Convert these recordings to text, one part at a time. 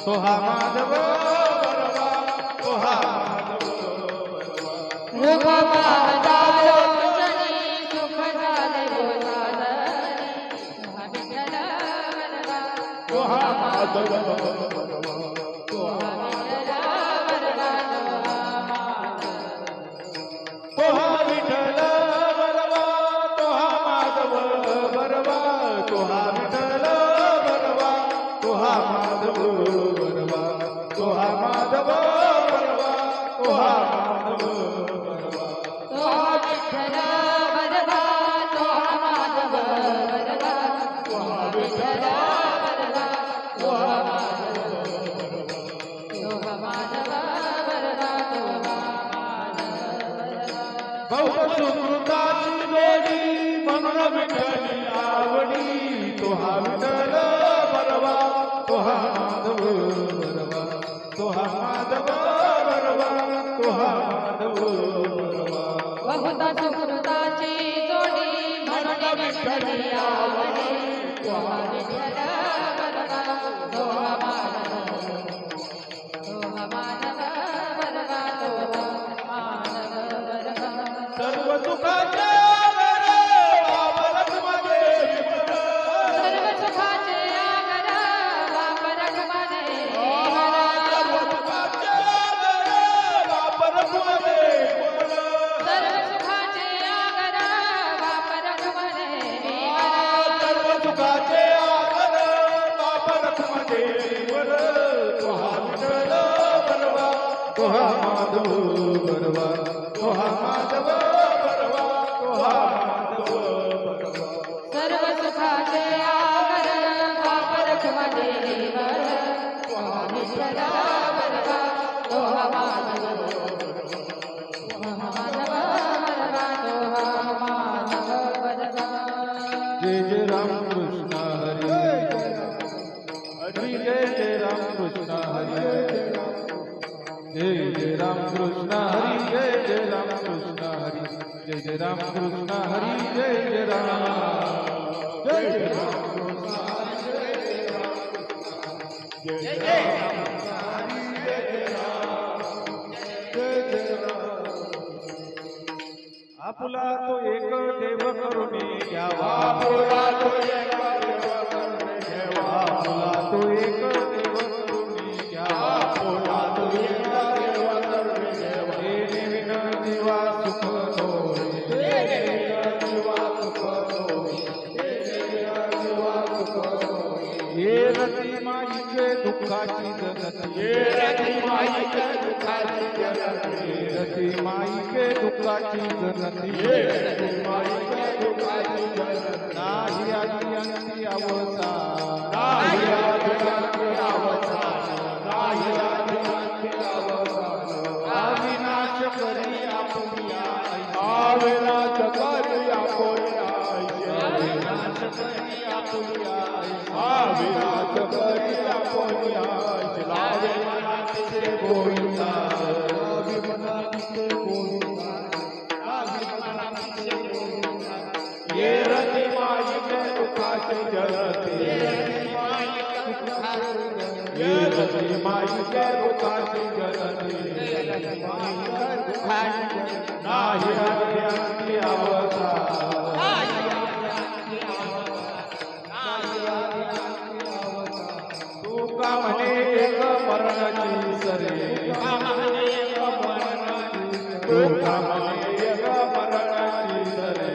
सोहा माधव बरवा सोहा माधव बरवा रूप पाहतालो जनी सुख झाले सोहा माधव बरवा सोहा विठ्ठल बरवा सोहा माधव बरवा सोहा विठ्ठल बरवा सोहा माधव बरवा सोहा माधव बरवा सोहा माधव बरवा सोहा विठ्ठल बरवा सोहा माधव बरवा सोहा विठ्ठल बरवा सोहा माधव सोहा माधव बरवा सोहा बहु सुकृताची जोडी म्हणून विठ्ठली आवडी सोहा विठ्ठल बरवा सोहा माधव बरवा सोहा माधव बरवा सोहा माधव बरवा बहुता सुकृताची जोडी म्हणून विठ्ठली आवडी सोहा विठ्ठल बरवा सोहा माधव सोहा माधव बरवा सोहा माधव बरवा सर्व सुखाचे वावरत माझे सर्व सुखाचे आगर वापरत माझे सर्व सुखाचे वापरत माझे सर्व सुखाचे आगर वापरत माझे सर्व सुखाचे आगर वापरत माझे सोहा विठ्ठल बरवा सोहा माधव बरवा सोहा माधव बरवा सोहा माधव बरवा सर्व सुखाचे आगर वापरत माझे सोहा विठ्ठल बरवा सोहा माधव सोहा माधव बरवा सोहा माधव बरवा जय जय राम कृष्ण हरी हरी जय जय राम कृष्ण हरी जय जय राम कृष्ण हरी जय जय राम कृष्ण हरी जय जय राम कृष्ण हरी जय जय राम जय जय राम कृष्ण हरी जय जय राम जय जय राम जय जय राम आपुला तो एक देव करुणी घ्यावा आपुला तो एक देव करुणी घ्यावा आपुला तो एक देव करुणी घ्यावा आपुला तो एक देव करुणी घ्यावा हे नवीन जीवा सुख होय हे नवीन जीवा सुख होय हे नवीन जीवा सुख होय हे रती माईचे दुःखाची जनती हे रती माईचे दुःखाची जनती हे रती माईचे दुःखाची जनती हे रती माईचे दुःखाची जनती नाही आधी अंती अवसान नाही आधी अंती अवसान नाही आधी अंती अवसान अविनाश करी आपुल्या अविनाश करी आपुल्या अविनाश करी आपुल्या अविनाश करी आपुल्या लावे मनाचे गोविंदा लावे मनाचे गोविंदा लावे मनाचे गोविंदा ये रती माईचे दुःखाचे जलते ये रती माईचे दुःखाचे जलते नाही अंती अवसान तुका म्हणे एक मरणाची सरे तुका म्हणे एक मरणाची सरे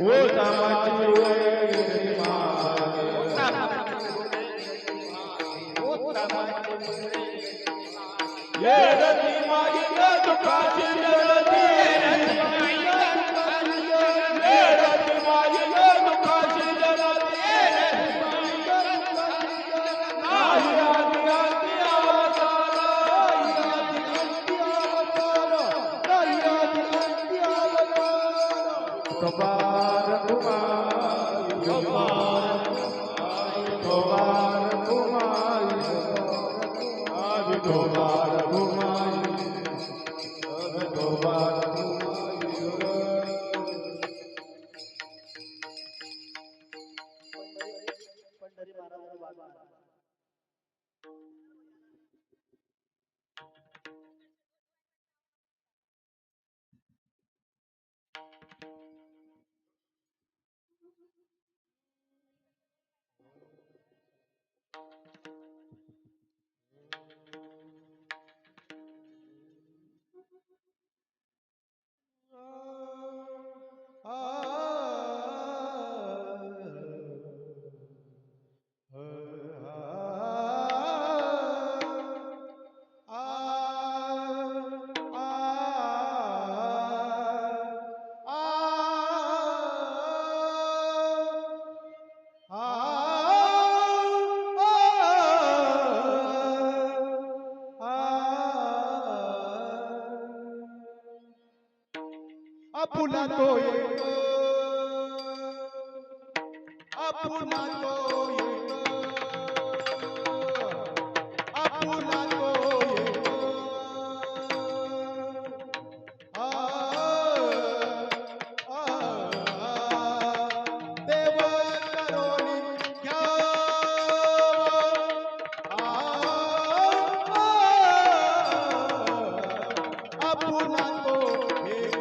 ओ तामाची वैरी मागे ये रती माई ग दुखाची जळती ये रती माई ग दुखाची जळती नाही आधी आधी अवतार कबार कुमारी कबार कुमारी आज कबार कुमारी कबार आपुला तो एक आपुला तो एक आपुला तो एक आ देव करोनी घ्यावा आपुला तो एक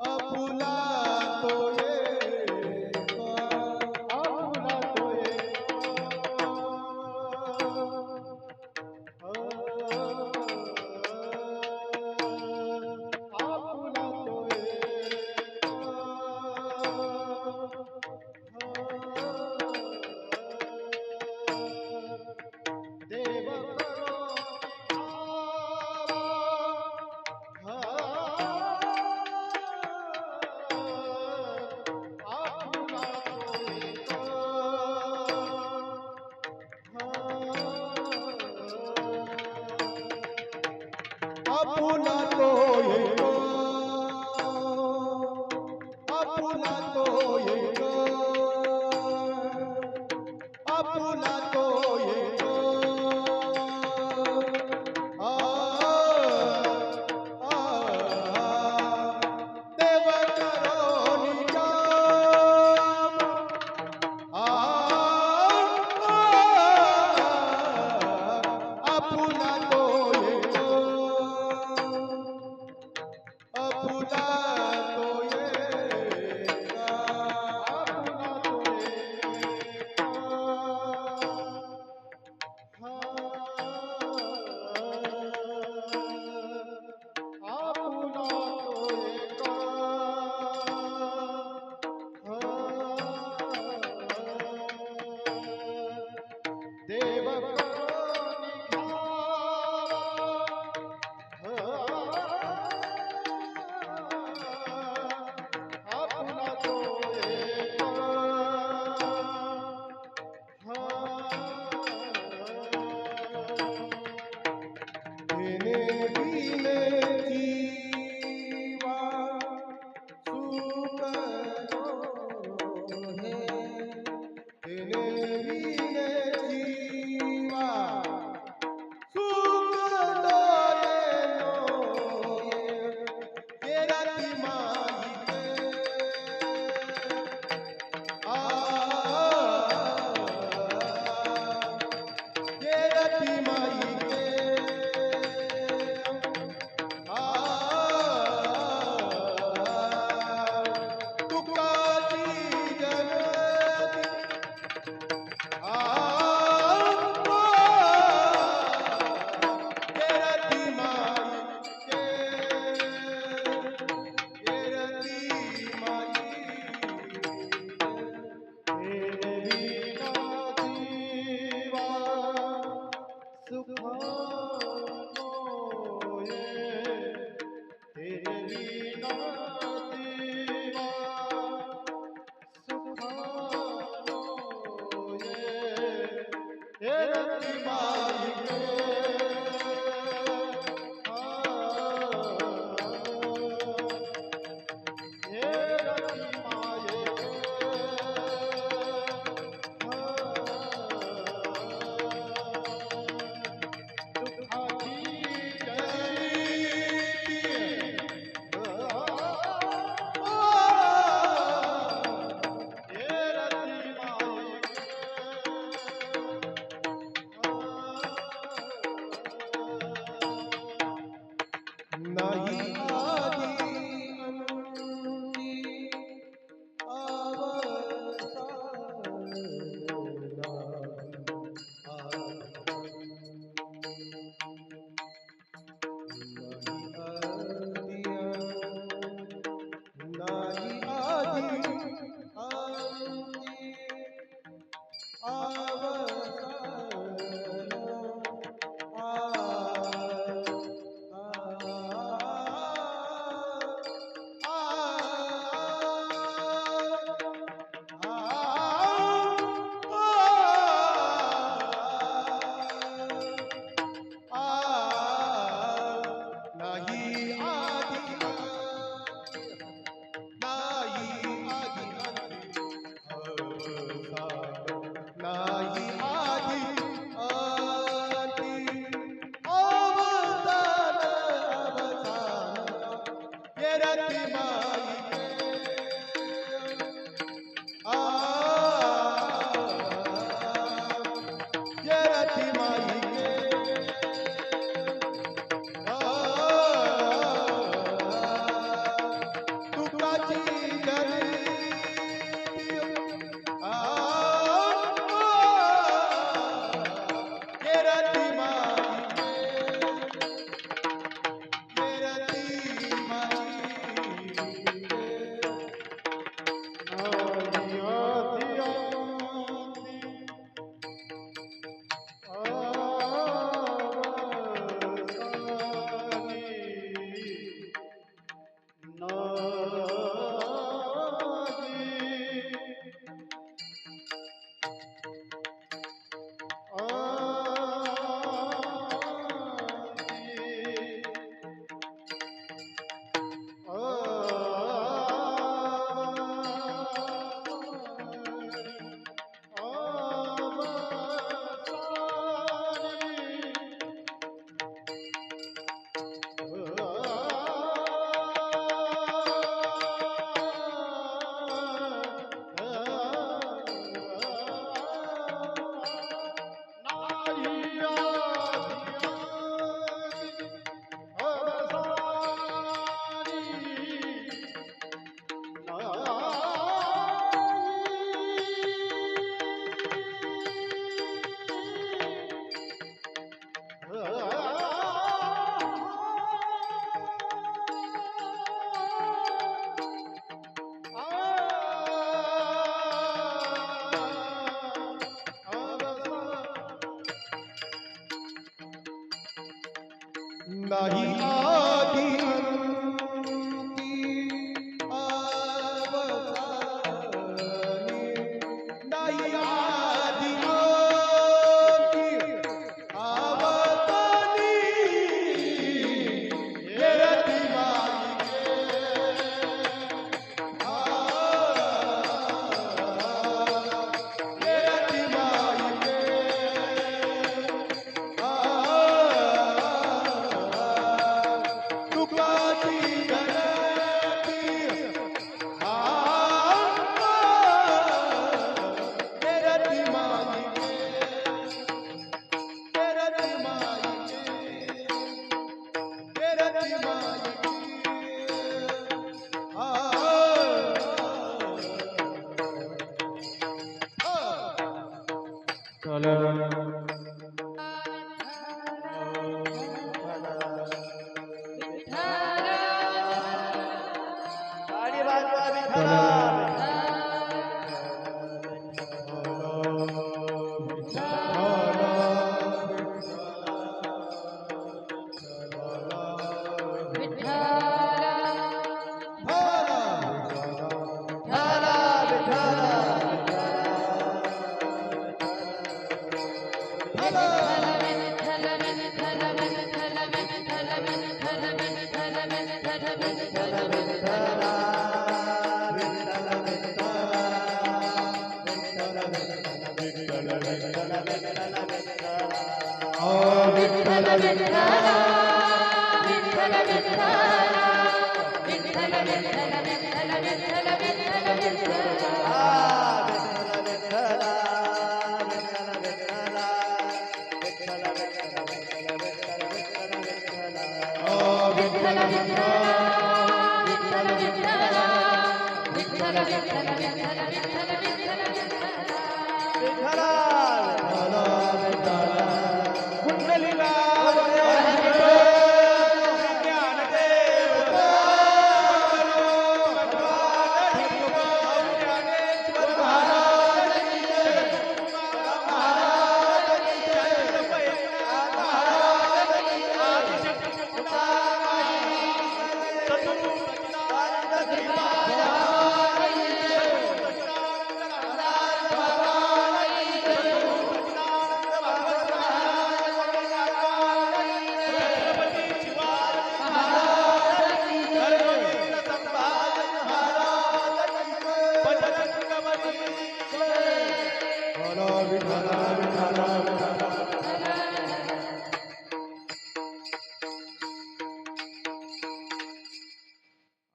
आपुला तो एक आपुला तो आपुला तो देव करो आपुला तो एक आपुला तो एक आपुला तो एक देव करोनी जाम आपुला तो एक आपुला तो एक आपुला तो एक हे रती माई गे हे रती माई गे दुःखाची नाही आधी अंती नाही आधी नाही आधी अंती अवसान ये रती माई ये रती माई तुकाची नाही आधी अंती अवसानी नाही आधी अंती अवसानी ये रती माई ये रती माई तुकाची गणती ये रती माई ये रती माई ये रती माई गाडी वाजवा विठ्ठला विठ्ठल विठ्ठला विठ्ठल विठ्ठला विठ्ठल विठ्ठल विठ्ठल विठ्ठल विठ्ठल विठ्ठला विठ्ठल विठ्ठल विठ्ठल विठ्ठला विठ्ठल विठ्ठल विठ्ठल विठ्ठल विठ्ठल कुंडलिका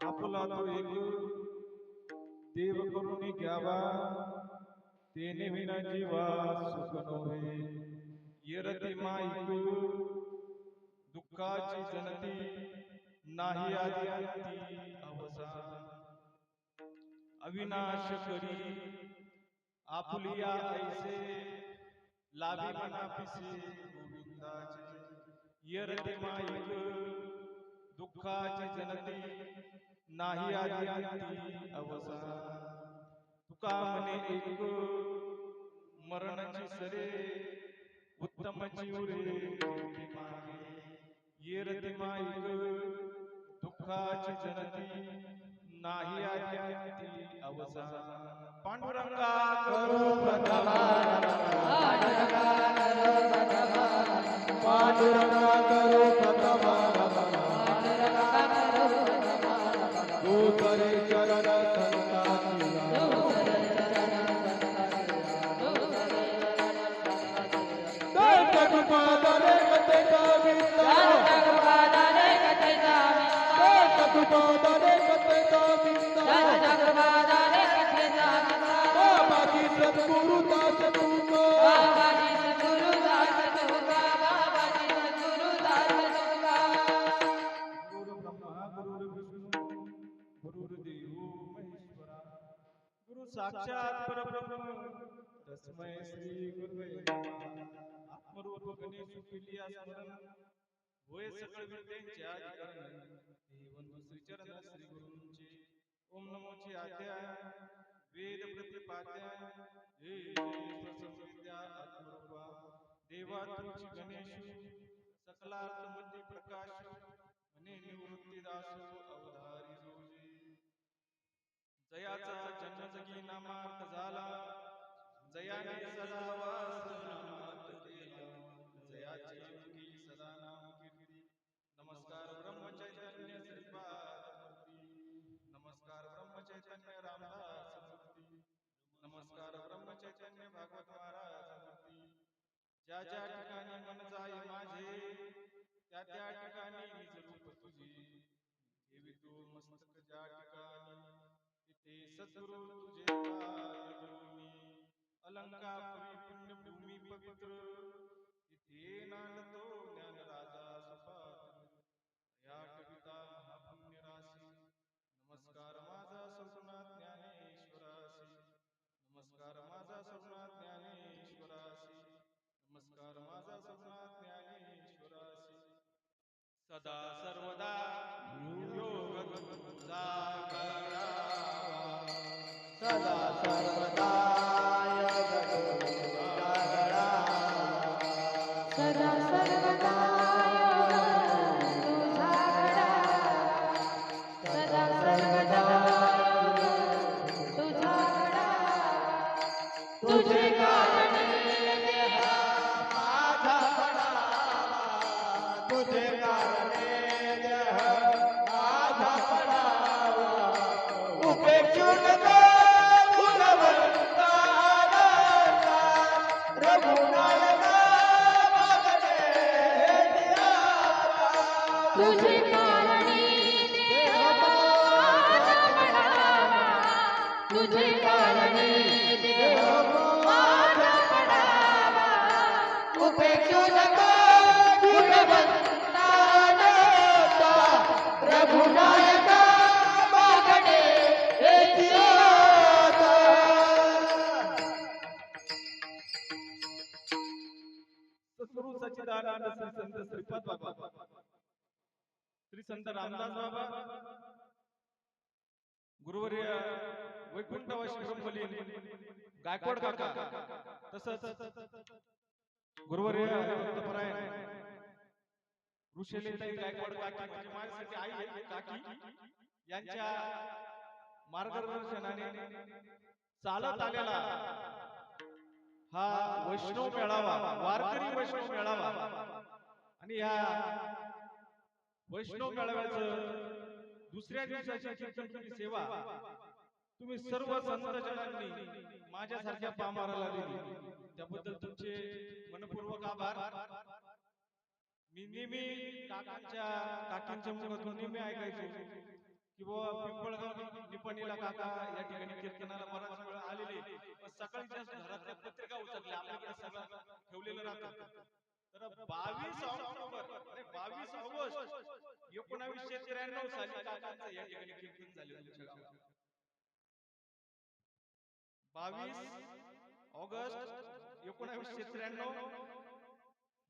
आपुला तो एक देव करुणी घ्यावा तेने विना जीवा सुख नव्हे येरती माईक दुःखाची जनती नाही आदी अंती अवसान अविनाश करी आपुलिया ऐसे लाभी मना पिसे गोविंदाचे येरती माईक दुःखाची जनती नाही आदी अंती अवसान तुका म्हणे एक मरणाची सरे उत्तम जीवरे येरती माईक दुःखाची जनती नाही आदी अंती अवसान पांडुरंगा करो प्रथमा पांडुरंगा करो प्रथमा तू करे चरण संताची तत्पादरे कते काविता तत्पादरे कते काविता तत्पादरे कते काविता तत्पादरे कते काविता बाबाजी सद्गुरु दास तुमको बाबाजी सद्गुरु दास तुमका बाबाजी सद्गुरु दास तुमका गुरु ब्रह्मा गुरु विष्णु गुरुर्देव महेश्वरा गुरु साक्षात परब्रह्म तस्मै श्री गुरुवे आत्मरूप गणेश पिलिया स्मरण होय सकळ विद्यांचे आदिकरण हे वंदू श्री चरण श्री गुरूंचे ओम नमोचे आद्या वेद प्रतिपाद्या हे प्रसन्न विद्या आत्मरूपा देवा तुझी गणेश सकलार्थ मध्ये प्रकाश अने निवृत्ती दासो अवधारी जोजी जयाचा जन्म जगी नामार्थ झाला जयाने सदा वास नामात केला जयाची मुखी सदा नाम कीर्ती नमस्कार ब्रह्म चैतन्य श्रीपाद मूर्ती नमस्कार ब्रह्म चैतन्य रामदास मूर्ती नमस्कार ब्रह्म चैतन्य भागवत महाराज मूर्ती ज्या ज्या ठिकाणी मन जाय माझे त्या त्या ठिकाणी निज रूप तुझे ठेवी तू मस्तक ज्या ठिकाणी तिथे सद्गुरु तुझे पाय धरुनी अलंकापुरी पुण्यभूमी पवित्र तिथे नांदतो ज्ञान राजा सुपात्र या कविता महापुण्य राशी नमस्कार माझा सगुणात ज्ञानेश्वरासी नमस्कार माझा सगुणात ज्ञानेश्वरासी नमस्कार माझा सगुणात ज्ञानेश्वरासी सदा सर्वदा योग जागरावा सदा सर्वदा सदा सर्वदा योग तुझा घडा सदा सर्वदा योग तुझा घडा तुझे कारणे देहा उपेक्षू नको गुणवंता दाता रघुनायका मागणे ध्याता. तुझे कारणी देह माझा पडावा, तुझे कारणी देह माझा पडावा. उपेक्षू नको गुणवंता दाता रघुनायका मागणे ध्याता. सद्गुरु सच्चिदानंद श्री संत श्रीपाद बाबा, श्री संत रामदास बाबा, गुरुवर्य वैकुंठवासी ब्रह्मलीन गायकवाड काका, तसंच गुरुवर्य भक्तपरायण ऋषीलेताई गायकवाड काकी म्हणजे माझ्यासाठी आई आहे काकी, यांच्या मार्गदर्शनाने चालत आलेला हा वैष्णव मेळावा, वारकरी वैष्णव मेळावा, आणि या वैष्णव मेळाव्याचं दुसऱ्या दिवसाची कीर्तन सेवा तुम्ही सर्व संतजनांनी माझ्यासारख्या पामाराला दिली, त्याबद्दल तुमचे मनपूर्वक आभार. मी नेहमी काकांच्या मुखातून नेहमी ऐकायचो की बाबा पिंपळगाव निपणीला काका या ठिकाणी कीर्तनाला बराच वेळ आलेले, पण सकाळच्या घरातल्या पत्रिका उचलल्या आपल्याकडे सगळं ठेवलेलं राहतं. तर 22 ऑक्टोबर आणि 22 ऑगस्ट 1993 साली काकांचं या ठिकाणी कीर्तन झालेलं तुमच्या गावात. 22 ऑगस्ट 1993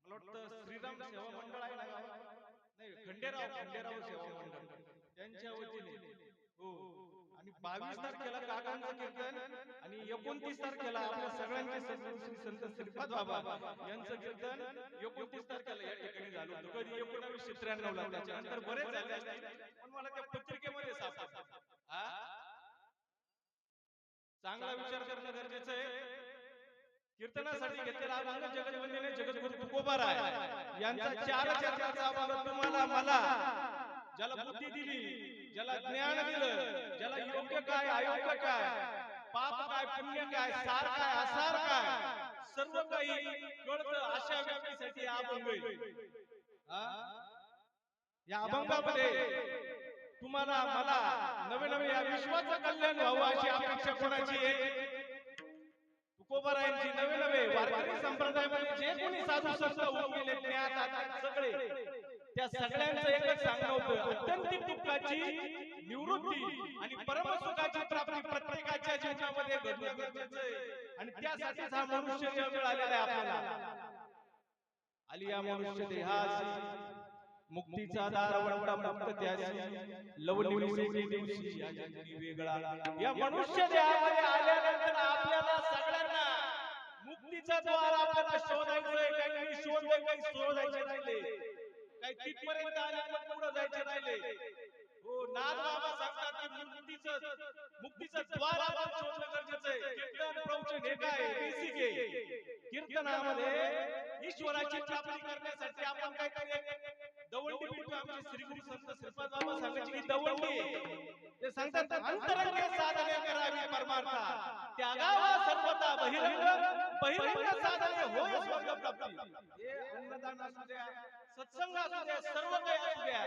मला वाटतं श्रीराम सेवा मंडळ आहे ना गावात, नाही खंडेराव सेवा मंडळ त्यांच्या वतीने, हो. आणि 22 तारखेला काकांचं कीर्तन आणि 29 तारखेला आपल्या सगळ्यांचे सद्गुरू श्री संत श्रीपाद बाबा यांचं कीर्तन 29 तारखेला या ठिकाणी झालं होतं. कधी 1993 ला. त्याच्यानंतर बरेच झाले असतील, पण मला त्या पत्रिकेमध्ये सापडलं. हा चांगला विचार करणं गरजेचं आहे. कीर्तनासाठी घेतलेला अभंग जगद्वंदनीय जगद्गुरु तुकोबाराय यांचा 4 चरणाचा अभंग तुम्हाला मला, ज्याला बुद्धी दिली, ज्याला ज्ञान दिलं, ज्याला योग्य काय अयोग्य काय, पाप काय पुण्य काय, सार काय असार काय, सर्व काही कळतं अशा व्यक्तीसाठी हा अभंग आहे. या अभंगामध्ये तुम्हाला मला नवे नवे या विश्वाचं कल्याण व्हावं अशी अपेक्षा कोणाची आहे? तुकोबारायांची. नवे नवे वारकरी संप्रदायामध्ये जे कोणी साधू संत होऊन गेले ज्ञात सगळे, त्या सगळ्यांचं एकच सांगणं होतं, अत्यंतिक दुःखाची निवृत्ती आणि परमसुखाची प्राप्ती प्रत्येकाच्या जीवनामध्ये घडणं गरजेचं आहे. आणि त्यासाठीच हा मनुष्य देह मिळालेला आहे आपल्याला. आली या मनुष्य देहासी मुक्तीचा दार वंटा मुक्त त्यासी लवनिवसेची दिवशी या जगती वेगळा. या मनुष्य देहामध्ये आल्यानंतर आपल्याला सगळ्यांना मुक्तीचा द्वार आपल्याला शोधायचंय. काही शोधले, काही शोधायचे राहिले, काही तिथपर्यंत आले पण पुढे जायचे राहिले. हो, नाथ बाबा सांगतात की मुक्तीचं द्वार आपण शोधणं गरजेचं आहे. कीर्तन प्रवचन हे काय बेसिक आहे. कीर्तनामध्ये ईश्वराची प्राप्ती करण्यासाठी आपण काहीतरी दवंडी भेटतो. आमचे श्री गुरु संत श्रीपाद बाबा सांगायचे की दवंडी ते सांगतात अंतरंग साधने करावी परमार्था, त्यागावा सर्वता बहिरंग साधने होय स्वर्ग प्राप्ती. हे अन्नदान असू द्या, सत्संग असू द्या, सर्व काही असू द्या,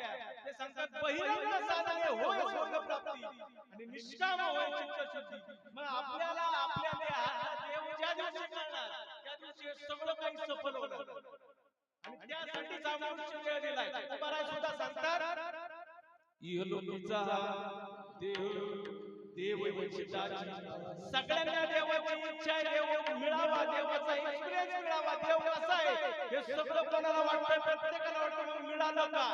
ते सांगतात बहिरंग साधने होय स्वर्ग प्राप्ती आणि निष्काम होय चित्त शुद्धी. मग आपल्याला आपल्या देहाचा देव ज्या दिवशी कळणार त्या दिवशी सगळं काही सफल होणार. आणि त्यासाठीच हा मनुष्य देह दिलाय. तुकोबाराय सुद्धा सांगतात इहलोकीचा देव देव इच्छिताची. सगळ्यांना देवाची इच्छा आहे, देव मिळावा, देवाचा एक्सपिरियन्स मिळावा. देव कसा आहे हे सगळं कोणाला वाटतं, प्रत्येकाला वाटतं मग मिळालं का?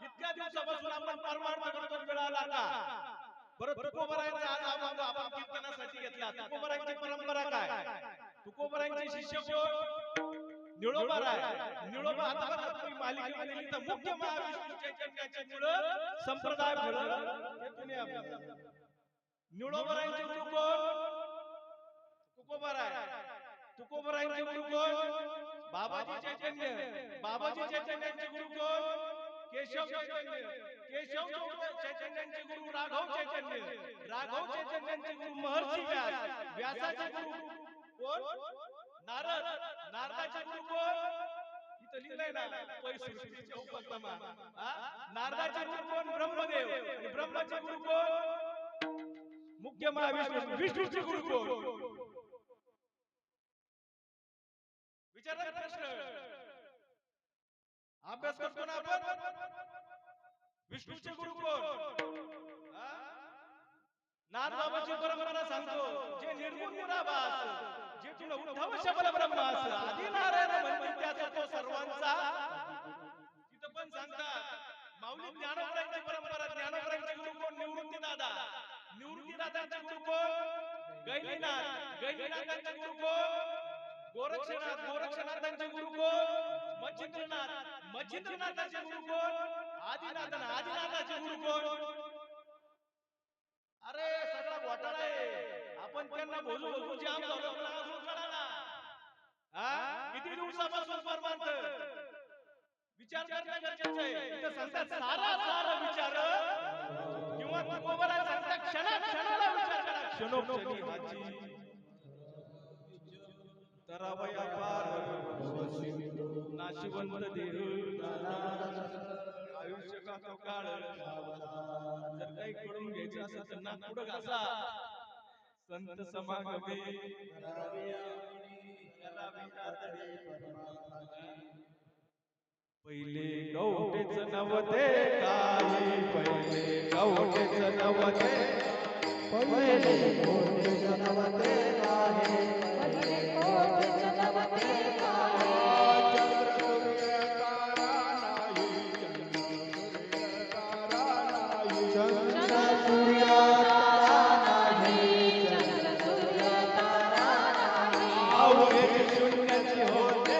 इतक्या दिवसापासून आपण परमार्थ करतो, मिळाला का? बरं, तुकोबारायांचा आज अभंग आपण कीर्तनासाठी घेतला. तुकोबारायांची परंपरा काय? तुकोबारायांचे शिष्य कोण? निळोबाराय. निळोबा आता तुम्ही मालिकेमध्ये लिहिता मुख्य महाविष्णू चैतन्याचे मुळे संप्रदाय फळलं. निळोबारायांचे गुरु कोण? तुकोबाराय. तुकोबारायांचे गुरु कोण? बाबाजी चैतन्य. बाबाजी चैतन्याचे गुरु कोण? केशव चैतन्यांचे गुरु राघव चैतन्यांचे गुरु महर्षी व्यासाचे गुरु कोण? नारदाचे गुरु कोण? इथं लिहिलंय ना पैसृष्टीच्या उपक्रमा. नारदाचे गुरु कोण? ब्रह्मदेव. आणि ब्रह्माचे गुरु कोण? मुख्य महाविष्णू. विष्णूचे गुरु कोण? विचारा प्रश्न. अभ्यास करतो ना आपण. विष्णूचे गुरु कोण? नारदाबाची परंपरा सांगतो, जे निर्गुण निराभास, जे तुला उद्धव शबल ब्रह्मास, आदी नारायण म्हणते त्याचा तो सर्वांचा. तिथं पण सांगतात माऊली ज्ञानोबरांची परंपरा. ज्ञानोबरांचे गुरु कोण? निवृत्ती दादा. निवृत्ती दादांचे गुरु कोण? गैनीनाथ. गैनीनाथांचे गुरु कोण? गोरक्षनाथ. गोरक्षनाथांचे गुरु कोण? मच्छिंद्रनाथ. मच्छिंद्रनाथांचे गुरु कोण? आदिनाथ. आदिनाथांचे गुरु कोण? अरे सगळा घोटाळा आहे. आपण त्यांना बोलू जाम झालो पण अजून कळाला. किती दिवसापासून परमार्थ विचार करणं गरजेचं आहे. इथं सांगतात सारा विचार किंवा तुकोबरा सांगतात क्षणाला विचार करा. क्षणोक्षणी हाची तरावया पार नाशिवंत देह आयुष्य का तो काळ. जर काही करून घ्यायचं असेल तर नाकपुडं घासा. संत समागमे पहिले कवटेच नवते काही. पहिले कवटेच नवते. पहिले कोटेच नवते काहे. पहिले कोटेच नवते काहे. चंद्र सूर्य तारा नाही. चंद्र सूर्य तारा नाही. आवडे शून्याची होते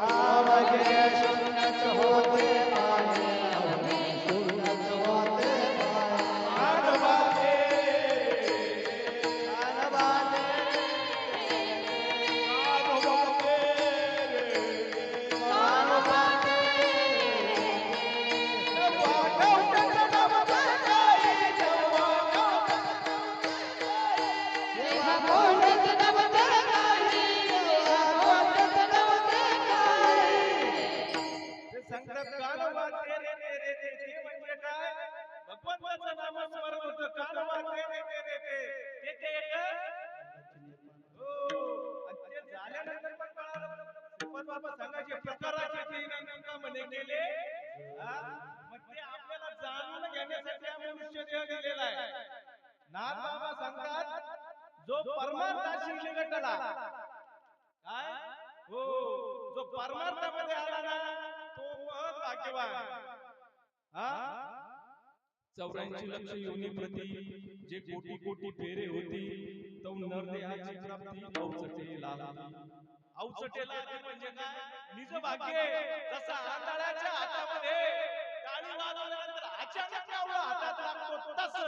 आवगे शून्यच होते पाहे. आवगे शून्यच होते पाहे. आडवाते कानबाते आडवाते कानबाते देवा कोटेच नवते काहे. देवा कोटेच नवते काहे. ते सांगतात कानवा तेरे तेरे ते. ते म्हणजे काय? भगवंताचं नामस्मरण होतं. कानवा तेरे तेरे ते. ते हो. आणि ते झाल्यानंतर पण कळालं. श्रीपाद बाबा सांगायचे प्रकाराचे ते नेमका म्हणे केले. मग ते आपल्याला जाणून घेण्यासाठी हा मनुष्य देह दिलेला आहे. नाथ बाबा सांगतात जो परमार्थाशी निगटला काय हो, जो परमार्थामध्ये आला ना तो महत् भाग्यवान. 84 लक्ष योनी प्रती जे कोटी कोटी फेरे होती तो नरदेहाची प्राप्ती अवचटेला. अवचटेला म्हणजे काय? निज भाग्य. जसा आंधळ्याच्या हातामध्ये टाळी वाजवल्यानंतर अचानक कावळा हातात लागतो तसं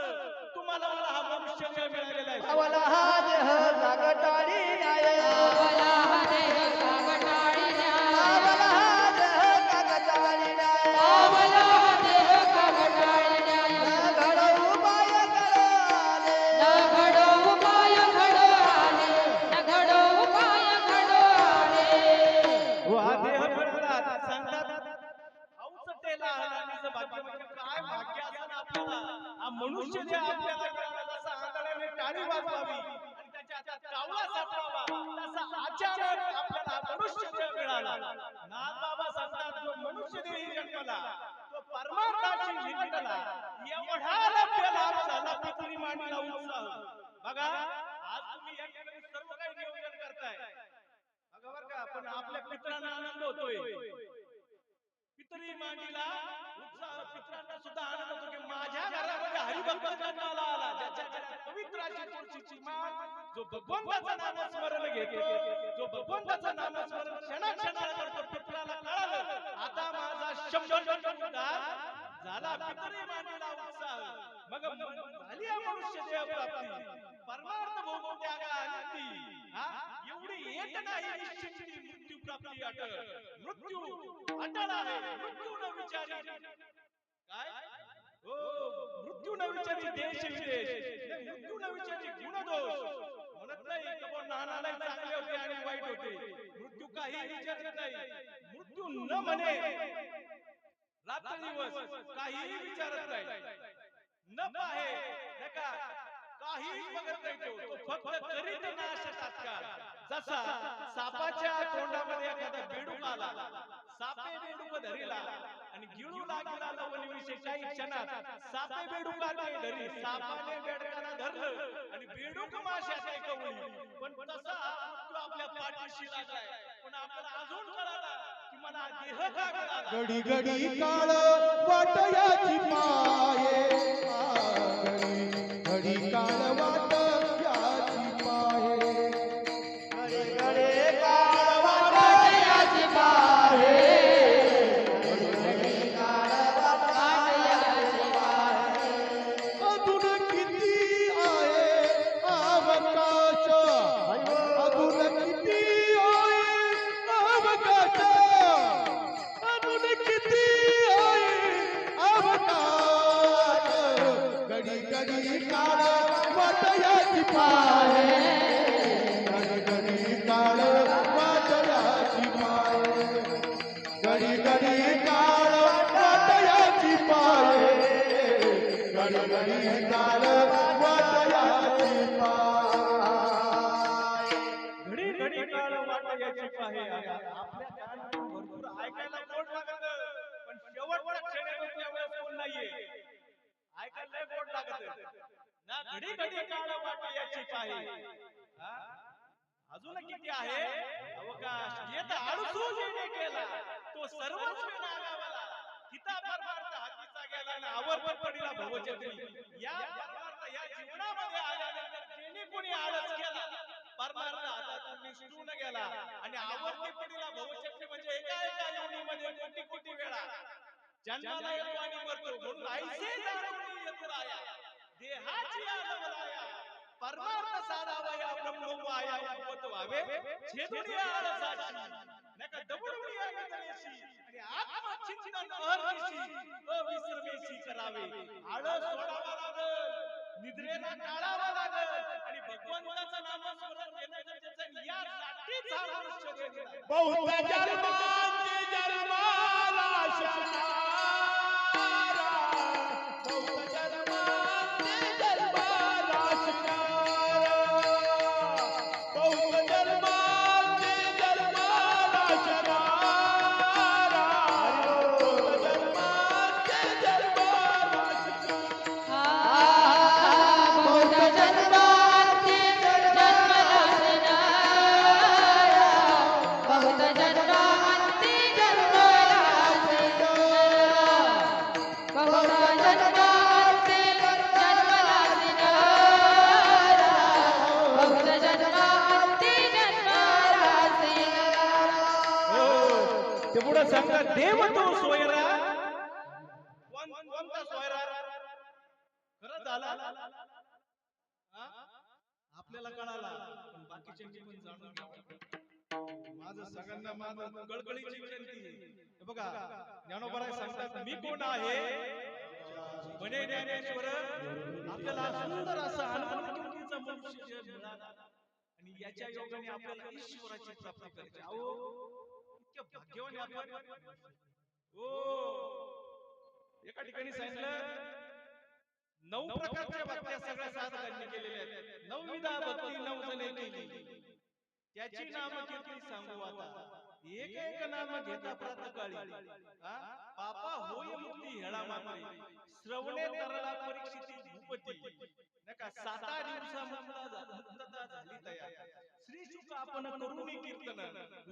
तुम्हाला मला हा मनुष्य देह मिळालेला आहे. आवला हा देह जागटाळी न्याय. आवला हा देह कागटाळी न्याय. आवला हा देह जागटाळी न्याय. आवला हा देह कागटाळी न्याय. न घडवू पाय घडवले. न घडवू पाय घडवले. न घडवू पाय घडवले. हो, हा देह मिळाला सांगतात अवचटेला आला. निज भाग्य म्हणजे काय भाग्य असं आपल्याला हा मनुष्य देह आपल्याला मिळाला. जसा आंधळ्याने टाळी वाजवावी आणि त्याच्या हातात कावळा सापडावा तसा अचानक आपल्याला मनुष्य देह मिळाला. नाथ बाबा सांगतात जो मनुष्य देही जन्मला तो परमार्थाशी निगटला. एवढा लभ्य लाभ झाला पितरी मांडीला उत्साह. बघा आज तुम्ही या ठिकाणी सर्व काही नियोजन करताय. बघा बरं का, पण आपल्या पितरांना आनंद होतोय. पितरी मांडीला उत्साह. पितरांना सुद्धा आनंद होतो की माझ्या घरामध्ये हरिभक्त जन्माला आला. ज्याच्या घरात पवित्र अशी तुळशीची माळ. जो भगवंताचं नामस्मरण घेतो. जो भगवंताचं नामस्मरण क्षणाक्षणाला करतो. पितराला कळालं आता माझा 100% उद्धार झाला. पितरी मांडीला उत्साह. मग झाली आहे मनुष्य देह प्राप्ती. परमार्थ भोगो त्यागा आनंदी. एवढी एक नाही निश्चित मृत्यू प्राप्ती अटळ मृत्यू अटळ आहे मृत्यू न विचारी काय हो मृत्यू न विचारी देश विदेश मृत्यू न विचारी गुणदोष म्हणत नाही की बुवा नानाला चांगले होते आणि वाईट होते मृत्यू काही विचारत नाही मृत्यू न म्हणे रात्र दिवस काही विचारत नाही न पाहे नका काही बघत नाही तो फक्त करीत नाश तात्काळ जसा सापाच्या तोंडामध्ये एखादा बेडूक आला सापे बेडूक धरीला आणि गिळू लागला लवणीविषयी काही क्षणात सापे बेडूकाने धरी सापाने बेडकाला धरलं आणि बेडूक माशाचे कवळी पण तसा मृत्यू आपल्या पाठीशी लागलाय पण आपल्याला अजून कळाला की मला देह का मिळाला घडी घडी काळ वाटयाची पाये घडी घडी काळ वाटयाची पाये घडे घडे काळ वाटायची पाहे घडी काळ वाटायची पाहे अजून किती आहे अवकाश अजून किती आहे अवकाश अजून किती आहे अवकाश घडी घडी काळ वाटयाची पाहे घडी घडी काळ वाटयाची पाहे घडी घडी काळ वाटयाची पाहे घडी घडी काळ वाटयाची पाहे घडी घडी काळ वाटायची पाहे आपल्या कानातून भरपूर ऐकायला गोड लागत पण शेवटच्या क्षणी त्यावेळेस कोण नाहीये ऐकायला गोड लागत ना घडी घडी काळ वाटायची पाहे अजून किती आहे अवकाश येत आळसू जेणे केला तो सर्वच नागावाला हिता परमार्थ हातीचा गेला आणि आवर पडीला भवचक्री या परमार्थ या जीवनामध्ये आल्यानंतर जेणे कोणी आळस केला परमार्थ हातातून निसटून गेला आणि आवर्ती पडीला भवचक्री म्हणजे एका एका योनीमध्ये कोटी कोटी वेळा जन्माला येतो आणि मरतो म्हणून ऐसे जाणून येतो राया देहाची आलवलाया परमार्थ साधावया ब्रह्मवाया उपत व्हावे छेदुनी आळसाची नका दबडुनी आगतनेशी आणि आत्मचिंतन अहर्निशी अविश्रमेशी करावे आळस सोडावा लागल निद्रेला टाळावा लागल आणि भगवंताचं नामस्मरण केलं गरजेचं यासाठीच हा मनुष्य जन्मला आहे. बहुत जन्मांची जन्माला शिकणारा बहुत जन्मांची जन्माला शिकणारा बहुत जन्मांची जन्माला शिकणारा बहुत जन्मांची जन्माला शिकणारा बहुत जन्मांची जन्मला बहुत जन्मांची जन्मला बहुत जन्मांची जन्मला बहुत जन्मांची जन्मला ते पुढे सांगतात देव तो सोयरा कोणता सोयरा खरंच झाला हा? आपल्याला कळाला पण बाकीच्यांनी पण जाणून घ्यावं माझं सगळ्यांना माझं कळकळीची विनंती हे बघा ज्ञानोबराय सांगतात मी कोण आहे म्हणे ज्ञानेश्वर आपल्याला सुंदर असा अनुभवकीचा मनुष्य मिळाला आणि याच्या योगाने आपल्याला ईश्वराची प्राप्ती करायची अहो इतक्या भाग्यवान आपण हो एका ठिकाणी सांगितलं 9 प्रकारच्या भक्त्या सगळ्या साधकांनी केलेल्या आहेत 9 विधा भक्ती 9 जणे केली त्याची नाम कीर्ती सांगू आता एक एक नाम घेता प्रातकाळी पापा होय मुक्ती हेळा मात्रे श्रवणे तरला परीक्षिती भूपती नका 7 दिवसामध्ये झाली तयार श्री शुक आपण करुणी कीर्तन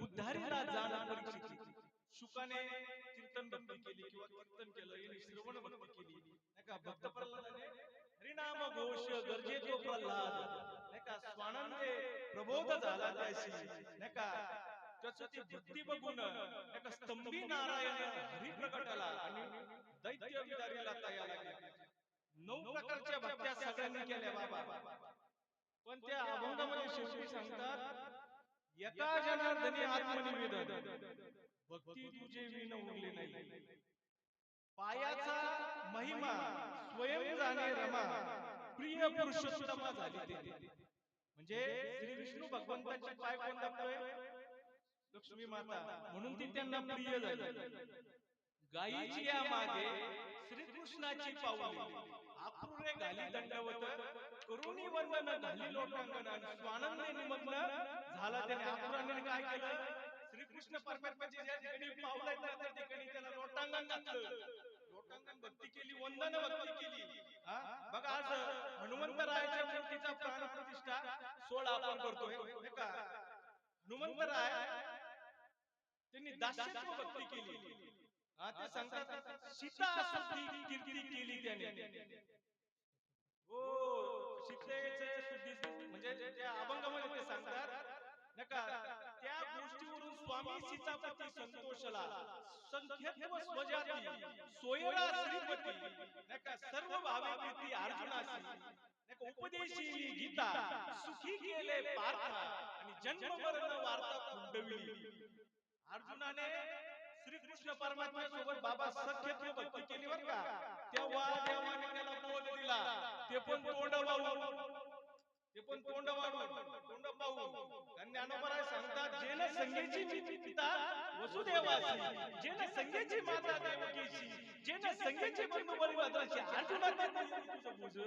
उद्धारीला जाण परीक्षिती शुकाने कीर्तन भक्ती केली किंवा कीर्तन केलं याने श्रवण भक्ती केली नका भक्त प्रल्हादाने हरिनाम घोष गरजेतो प्रल्हाद नका स्वानंदे प्रबोध झाला त्याशी नका त्याची भक्ती बघून नका स्तंभी नारायण हरी प्रकटाला आणि दैत्य विदारीला तयार लागले 9 प्रकारच्या भक्त्या सगळ्यांनी केल्या बाबा पण त्या अभंगामध्ये शेवटी सांगतात एका जनार्दनी आत्मनिवेदन भक्ती तुझे विण उरले नाही. पायाचा महिमा स्वयं जाणे रमा प्रिय पुरुषोत्तमा झाली ते. म्हणजे श्री विष्णू भगवंताचे पाय कोण दाबतोय? लक्ष्मी माता, म्हणून ती त्यांना प्रिय झाली. गायीची या मागे श्रीकृष्णाची पावले आपुरे घाली दंडवत करुणी वंदन घाली लोटांगण आणि स्वानंदे निमग्न झाला. त्याने आपुराने काय केलं? श्रीकृष्ण परमात्म्याची ज्या ठिकाणी पावलं आहेत त्या ठिकाणी त्याला लोटांगण घातलं, लोटांगण भक्ती केली, वंदन भक्ती केली. बघा आज हनुमंतरायाच्या मूर्तीचा प्राण प्रतिष्ठा सोहळा आपण करतोय नाही का? हनुमंतराय त्यांनी दास्यत्व भक्ती केली. ते सांगतात सीता शुद्धी कीर्ती केली त्याने. हो, सीतेचे शुद्धी म्हणजे त्या अभंगामध्ये ते सांगतात नका त्या गोष्टीवरून स्वामी सीतापती संतोषला संख्यत्व स्वजाती सोयरा श्रीपती नका सर्व भावे प्रीती अर्जुनासी नका उपदेशी गीता सुखी केले पार्था आणि जन्म मरण वार्ता खुंडविली. अर्जुनाने श्रीकृष्ण परमात्म्या सोबत बाबा सख्यत्व भक्ती केली बरं का. तेव्हा देवाने त्याला बोध दिला, ते पण तोंड पाहून. ज्ञानोबराय सांगतात जेन संगेची पिता वसुदेवासी, जेन संगेची माता देवकीची, जेन संगेची बंधू बलिभद्राची. अर्जुना तुझं बुज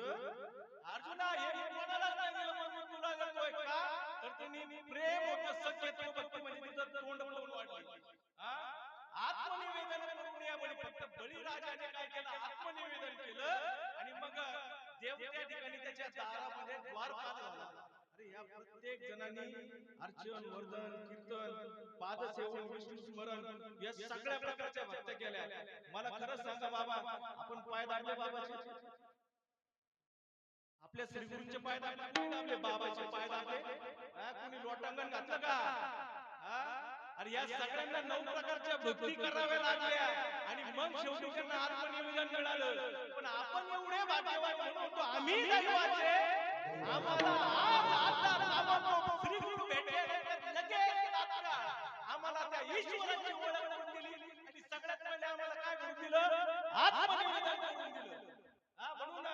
अर्जुना हे कोणाला सांगितलं म्हणून तुला करतोय का? तर त्यांनी प्रेम होतं सख्यत्व भक्ती म्हणजे तुझं तोंड पाहून वाढलं. आत्मनिवेदन करून या बळी फक्त बळीराजाने काय केलं? आत्मनिवेदन केलं आणि मग देव त्या ठिकाणी त्याच्या दारामध्ये द्वारपाल झाला. अरे या प्रत्येक जणांनी अर्चन वर्धन कीर्तन पादसेवन विष्णू स्मरण या सगळ्या प्रकारच्या भक्त्या केल्या. मला खरंच सांगा बाबा, आपण पाय दाबले बाबाचे? आपल्या श्रीगुरूंचे पाय दाबले, बाबाचे पाय दाबले? कोणी लोटांगण घातलं का? अरे या सगळ्यांना 9 प्रकारच्या भक्ती कराव्या लागल्या आणि मग शेवटी त्यांना आत्मनिवेदन मिळालं. पण आपण एवढे भाग्यवान म्हणतो आम्ही दैवाचे, आम्हाला आज आता ताबडतोब श्री गुरु भेटल्यानंतर लगेच तात्काळ आम्हाला त्या ईश्वराची ओळख करून दिली आणि सगळ्यात पहिले आम्हाला काय करून दिलं? आत्मनिवेदन करून दिलं. म्हणून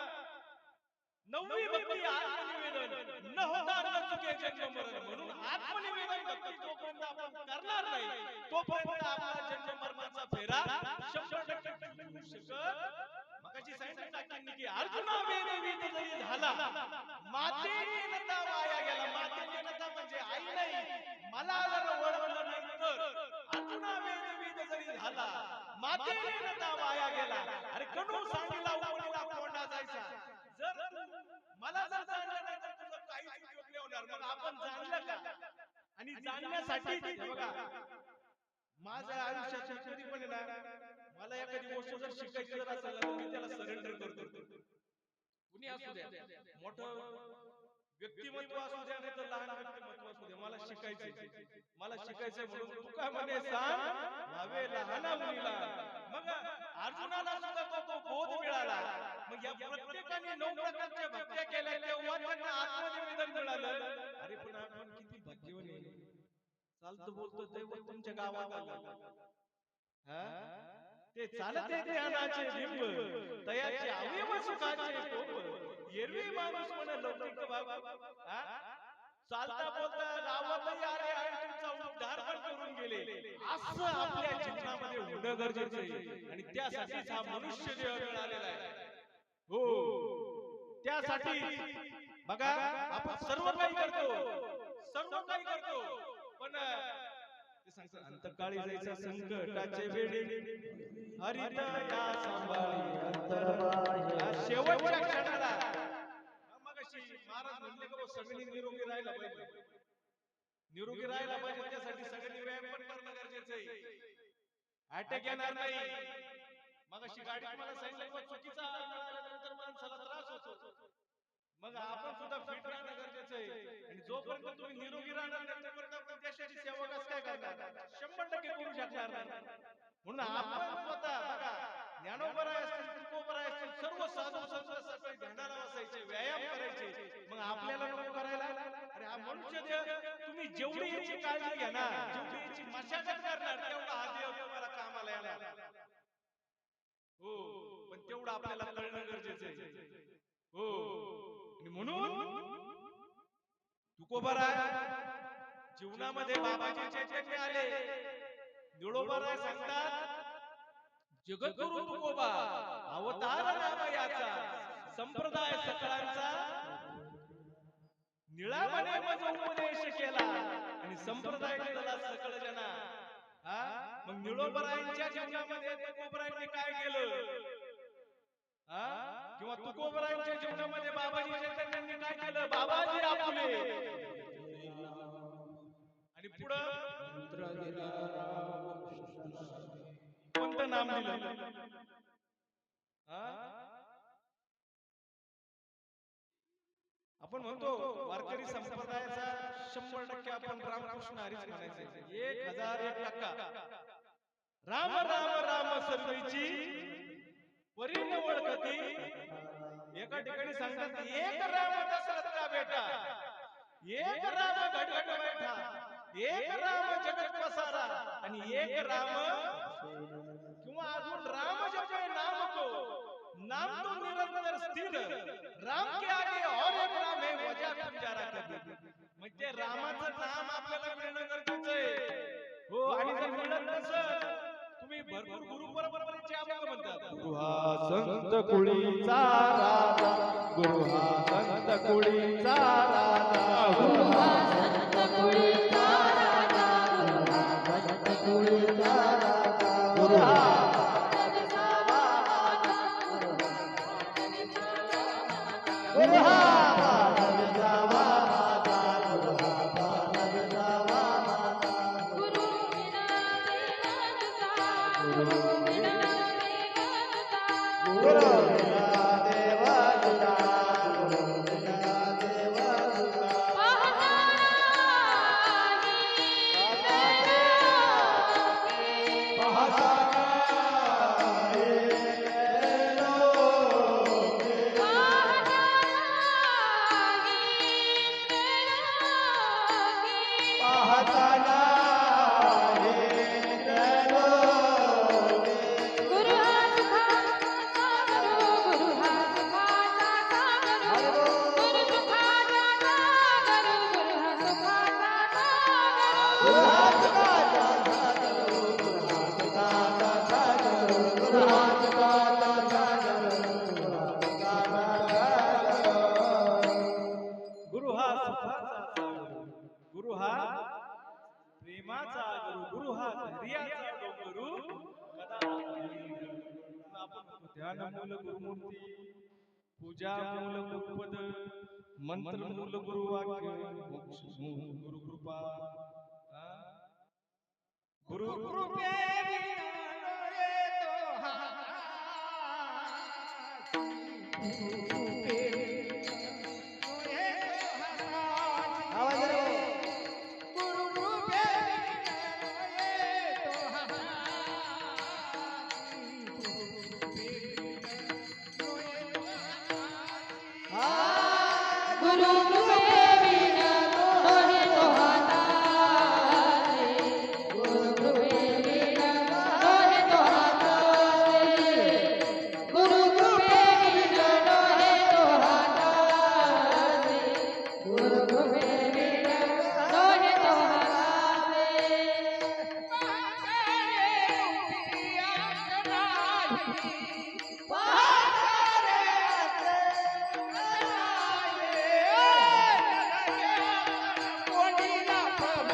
9वी भक्ती आत्मनिवेदन न होता न चुके जन्म मरण. म्हणून आत्मनिवेदन भक्ती जोपर्यंत आपण करणार नाही तोपर्यंत आपला जन्म मरणाचा फेरा 100% होऊ शकत. मगाशी सांगितलं टाकींनी की अर्जुना वेदवीत जरी झाला मातेने नता वाया गेला. मातेने नता म्हणजे आई नाही, मला जर ओळखलं नाही तर अर्जुना वेदवीत जरी झाला मातेने नता वाया गेला. अरे कणू सांगितला उपडीला कोंडा जायचा. जर मला जर जाणलं नाही तर तुझं काहीच उपयोग नाही होणार. मग आपण जाणलं का? आणि जाणण्यासाठी बघा माझ्या आयुष्यात कधी पण ना मला एखादी गोष्ट जर शिकायची जर असेल तर मी त्याला सरेंडर करतो. कुणी असू द्या, मोठं व्यक्तिमत्व असू द्या नाही तर लहान व्यक्तिमत्व असू द्या, मला शिकायचंय म्हणून तू काय म्हणे सांग व्हावे लहाना मुलीला. मग अर्जुनाला सुद्धा तो बोध मिळाला. मग या प्रत्येकाने 9 प्रकारच्या भक्त्या केल्या तेव्हा त्यांना आत्मनिवेदन मिळालं. अरे पण आपण किती भाग्यवान आहे. चालतं बोलतो दैवत तुमच्या गावात आलं, ते चालत आहे ज्ञानाचे बिंब तयाचे अवयव सुखाचे कोप एरवी माणूस म्हणे लौकिक बाबा चालता बोलता गावातही आले आणि तुमचा उद्धार पण करून गेले. असं आपल्या जीवनामध्ये होणं गरजेचं आहे आणि त्यासाठीच हा मनुष्य देह मिळालेला आहे. हो, त्यासाठी बघा आपण सर्व काही करतो पण ते सांगतात अंतकाळी जायचा संकटाचे वेळी हरिता या सांभाळी अंतर्बाह्य शेवटच्या क्षणाला. मग महाराज म्हणले की सगळ्यांनी निरोगी राहायला पाहिजे, त्यासाठी सगळ्यांनी व्यायाम पण करणं गरजेचं आहे. अटॅक येणार नाही. मग अशी गाडी मला सांगितलं चुकीचा आल्यानंतर माणसाला त्रास होतो. मग आपण सुद्धा फिट राहणं गरजेचं आहे आणि जोपर्यंत तुम्ही निरोगी राहणार नाही तोपर्यंत आपण देशाची सेवा कसं काय करणार? 100% करू शकणार नाही. म्हणून आपण स्वतः बघा ज्ञानोबराय असतील, तुकोबराय असतील, सर्व साधू संत सकाळी ध्यानाला बसायचे, व्यायाम करायचे. मग आपल्याला नको करायला? अरे हा मनुष्य देह तुम्ही जेवढी याची काळजी घेणार, जिवडीची मशागत करणार, तेवढा हा देव तुम्हाला कामाला येणार. हो, पण तेवढं आपल्याला कळणं गरजेचं आहे. हो, आणि म्हणून तुकोबाराय जीवनामध्ये बाबाजी चैतन्य आले. निळोबाराय सांगतात, जगद्गुरु तुकोबा अवतार रामयाचा, संप्रदाय सकळांचा निळा म्हणे मज उपदेश केला, आणि संप्रदाय केला सकळ जना. मग निळोबरायांच्या जीवनामध्ये तुकोबरायांनी काय केलं, किंवा तुकोबरायांच्या जीवनामध्ये बाबाजी चैतन्यांनी काय केलं? बाबाजी आपुले, आणि पुढं कोणतं नाम दिलं? आपण म्हणतो वारकरी संप्रदायाचा 100% आपण रामकृष्ण हरीच म्हणायचे, 1001%. राम राम राम सर्वेची वरील ओळखती. एका ठिकाणी सांगतात, एक राम दशरथ का बेटा, एक राम घटघट बैठा, एक राम जगत पसारा, आणि एक राम, किंवा अजून राम जपे नाम को, नाम तो निरंतर स्थिर, राम के आगे और एक राम है वजा पंजारा कधी. म्हणजे रामाचं नाम आपल्याला मिळणं गरजेचं आहे. हो, आणि जर मिळत नसेल, तुम्ही भरपूर गुरु परंपरेचे अभंग म्हणतात, गुरु हा संत कुळीचा राजा, गुरु हा संत कुळीचा राजा, गुरु हा संत कुळीचा राजा, गुरु हा संत कुळीचा राजा, गुरु हा गुरु हा पावन जावा माता, गुरु हा पावन जावा माता. गुरु बिना देवाचा, गुरु बिना देवाचा, गुरु बिना देवा तुझा, गुरु बिना देवा तुझा. पाहता गुरु हा सुखाचा गुरु, गुरु हा प्रेमाचा गुरु, गुरु हा धैर्याचा गुरु. आपण ध्यान मूल गुरुमूर्ती, पूजा मूल गुरुपद, मंत्र मूल गुरुवाक्य, मोक्ष मूल गुरु कृपा. गुरु कृपे आवाज रे. गुरु कृपे बिना मोहे तो हाताचे, गुरु कृपे बिना मोहे तो हाताचे, गुरु कृपे बिना मोहे तो हाताचे, गुरु कृपे बिना मोहे तो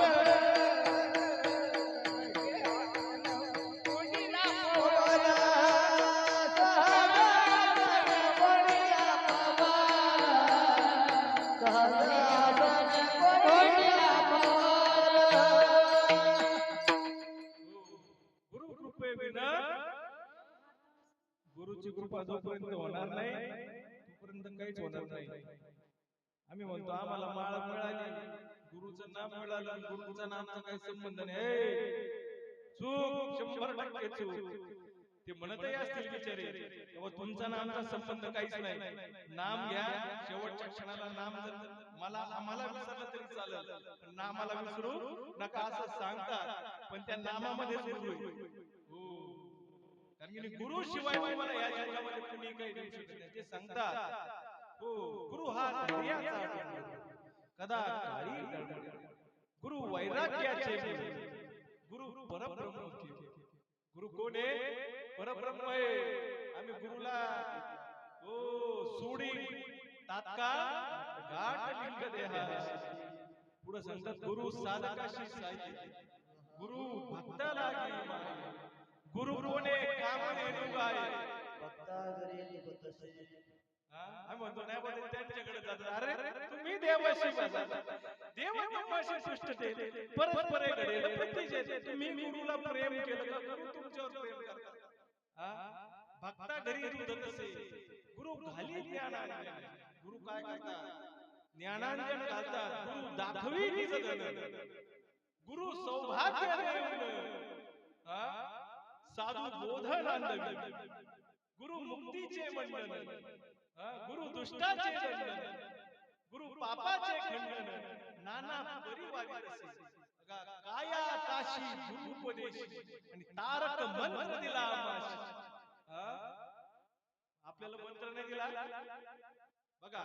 हाताचे. गुरु कृपे विना, गुरुची कृपा जोपर्यंत होणार नाही तोपर्यंत काहीच होणार नाही. आम्ही म्हणतो आम्हाला माळ मिळाली, गुरुचं नाम मिळालं, गुरुचा नामचा काही संबंध नाही. चूक, 100% चूक. ते म्हणतही असतील बिचारे, तेव्हा तुमचा नामचा संबंध काहीच नाही. नाम घ्या, शेवटच्या क्षणाला नाम जर आम्हाला विसरलं तरी तरी चालेल, पण नामाला विसरू नका असं सांगतात. पण त्या नामामध्येच गुरु आहे. हो, कारण की गुरु शिवाय तुम्हाला या जगामध्ये कुणी काही देऊ शकत नाही ते सांगतात. हो, गुरु हा धैर्याचा डोंगर, कदा काळी डळमळ. गुरु वैराग्याचे मूळ, गुरु परब्रह्म की. गुरु कोण आहे? परब्रह्म आहे. आम्ही गुरुला हो सोडी तात्काळ गाठ लिंग देहाशी. पुढे सांगतात गुरु साधकाशी साई, गुरु भक्त लागी माई. गुरु कोणे काम रेणू गाय. भक्ता घरी निघतसे. आम्ही म्हणतो नाही बोलतो त्यांच्याकडे जातात. अरे तुम्ही देवाशी बसा, देव तुम्हाशी सृष्टते परस्परे घडेल प्रतिजे. तुम्ही गुरुला प्रेम केलं का गुरु तुमच्यावर प्रेम करतात. भक्ता घरी दूध तसे, गुरु घाली ज्ञानांजन. गुरु काय करतात? ज्ञानांजन घालतात. गुरु दाखवी निज धन, गुरु सौभाग्य देऊन साधू बोधन आणवी. गुरु मुक्तीचे मंडन, गुरु दुष्टाचे दंडन, गुरु पापाचे खंडन. नाना परिवारी तसे, काया काशी गुरु उपदेशी आणि तारक मंत्र दिला आम्हास. आपल्याला मंत्र नाही दिला बघा.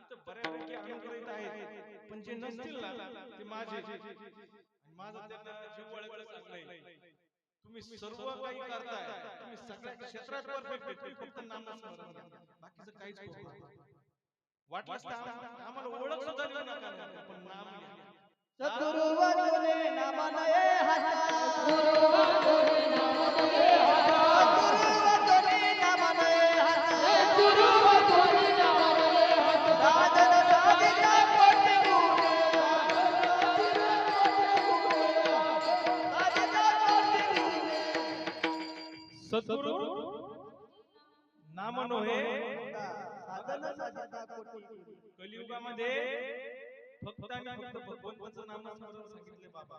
इथं बऱ्यापैकी अनुग्रहित आहेत, पण जे नसतील ना ते माझे. आणि माझं त्यांना जीव वळखलं चांगलंय. तुम्ही सर्व काही करताय, तुम्ही सगळ्या क्षेत्रात परफेक्ट आहे, तुम्ही फक्त नामस्मरण घ्या, बाकीचं काहीच करू नका. वाटलंच तर आम्हाला ओळख सुद्धा देऊ नका, पण नाम घ्या. सद्गुरु वचने नामनये हाता. गुरु वाचोनी नामनये हाता. सद्गुरु वचने नामनये हाता. गुरु वाचोनी नामनये हाता. साधन साधिता कोटी गुणे. साधिता कोटी गुणे. सद्गुरु नाम नोहे. साधन साधिता कोटी गुणे. कलियुगामध्ये फक्त आणि फक्त भगवंताचं नामस्मरण सांगितले बाबा.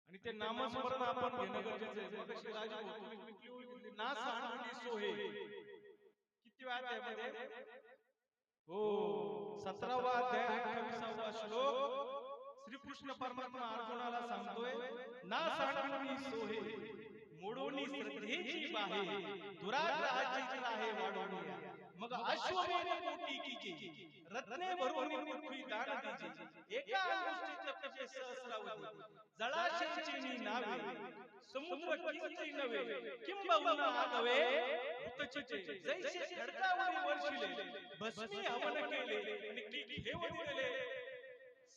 आणि ते नामस्मरण आपण घेणं गरजेचं आहे. मग कशी राजा होतो ना सांगली सोहे. किती वेळा त्यामध्ये? हो, 17वा अध्याय 28वा श्लोक. श्रीकृष्ण परमात्मा अर्जुनाला सांगतोय ना सांगली सोहे, मोडोनी श्रद्धेची बाहे, दुराग्रहाची राहे वाढवूया. मग अश्वमेध कोटी कीजे, रत्ने भरून पृथ्वी दान दीजे. एका अंगुष्ठीचे तपे सहस्रावधी, जळाशयाची नावे, समुद्र किंचित नव्हे, किंबहुना आगवे भूतचिते. जैसे खडकावरी वर्षिले, भस्मी हवन केले आणि की घेऊन दिले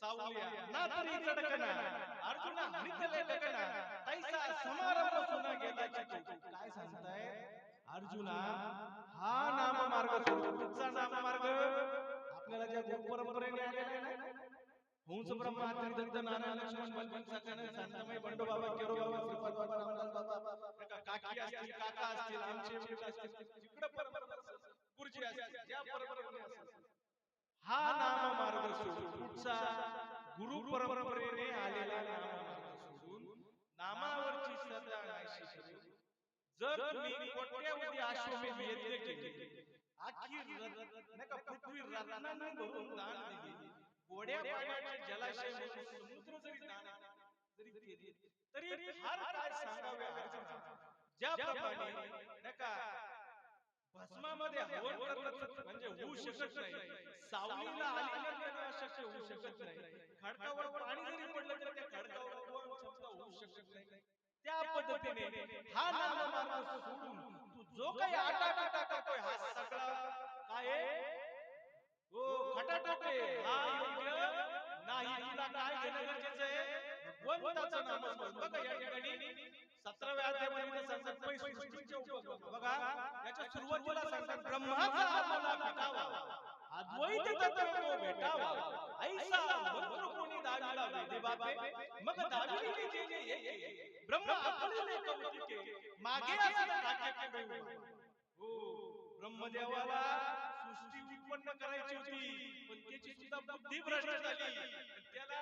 सावलिया. ना तरी चडकना अर्जुना हरितले गगना, तैसा समारंभ सुना गेला चितो. काय सांगताय अर्जुना? हा नाम मार्ग सोडू. कुठचा नाम मार्ग? आपल्याला ज्या गुरु परंपरेने आलेला आहे ना, हंस ब्रह्मा दत्त नारायण लक्ष्मण बलवंत सत्यानंद शांतमय बंडू बाबा केरो बाबा श्रीपाद बाबा रामदास बाबा काकी असतील, काका असतील, आमचे वडील असतील, जिकडे परंपरा गुरुजी असतील, ज्या परंपरेने असेल, हा नाम मार्ग सोडून कुठचा? गुरु परंपरेने आलेला नाम मार्ग सोडून नामावरची श्रद्धा नाहीशी करून जर तुम्ही कोट्यावधी अश्वमेध यज्ञ केले, आखी नाही का पृथ्वी रत्नांनी भरून दान दिली, गोड्या पाण्याचे जलाशय म्हणून समुद्र जरी दान जरी केले, तरी फार काय सांगावे अर्जुना. ज्याप्रमाणे नाही का भस्मामध्ये हवन करणं म्हणजे होऊ शकत नाही, सावलीला आलिंगन देणं अशक्य होऊ शकत नाही, खडकावर पाणी जरी पडलं तर त्या खडकावर पवन क्षमता होऊ शकत नाही, त्या पद्धतीने हा नाम मार्ग सोडून तू जो काही आटापिटा करतोय हा सगळा काय आहे? हो, खटाटोप आहे. हा योग्य नाही. तुला काय घेणं गरजेचं आहे? भगवंताचं नामस्मरण. बघा या ठिकाणी 17व्या अध्यायामध्ये सांगतात पै सृष्टीचे उपक्रम. बघा याच्या सुरुवातीला सांगतात ब्रह्माचा आम्हाला भेटावा, अद्वैत तत्व तो भेटावा, ऐसा मंत्र कोणी दाविला वेदे बापे, मग दाविली जे जे येते ब्रह्म आपले कौतिके, मागे असं टाके पुढे. हो, ब्रह्मदेवाला सृष्टी उत्पन्न करायची होती, पण त्याची सुद्धा बुद्धी भ्रष्ट झाली. त्याला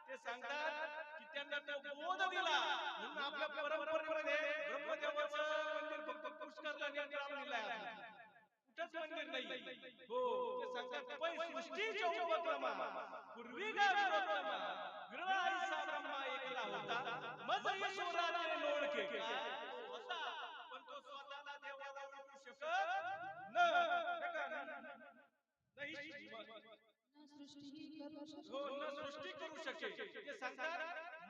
ते सांगतात की त्यांना तो बोध दिला म्हणून आपल्या परंपरेमध्ये ब्रह्मदेवाचं मंदिर फक्त पुष्करला नेत्राला दिलाय. कुठंच मंदिर नाही. हो ते सांगतात पै सृष्टीच्या उपक्रमा पूर्वी गा विरोधमा विरळा ऐसा ब्रह्मा एकला होता मज ईश्वराने लोळके काय तो होता पण तो स्वतःला देवाला ओळखू शकत नाही. हो न सृष्टी करू शके. ते सांगतात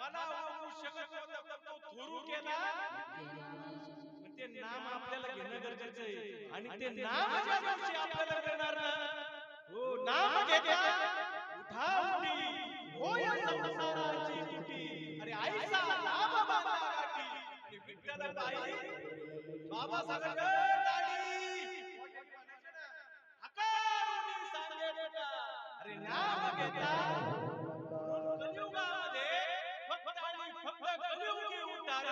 मला ओळखू शकत नव्हता पण तो थोरू केला. पण ते नाम आपल्याला घेणं गरजेचं आहे आणि ते नाम ज्या दिवशी आपल्याला मिळणार ना हो नाम घेता उठा उठी होय संसाराची तुटी अरे आईसा नाम बांधा गाठी आणि विठ्ठल पायी बाबा सांगत गाडी आकारुनी सांगे बेटा अरे नाम घेता म्हणून कलियुगामध्ये फक्त आणि फक्त कलियुगी उद्धार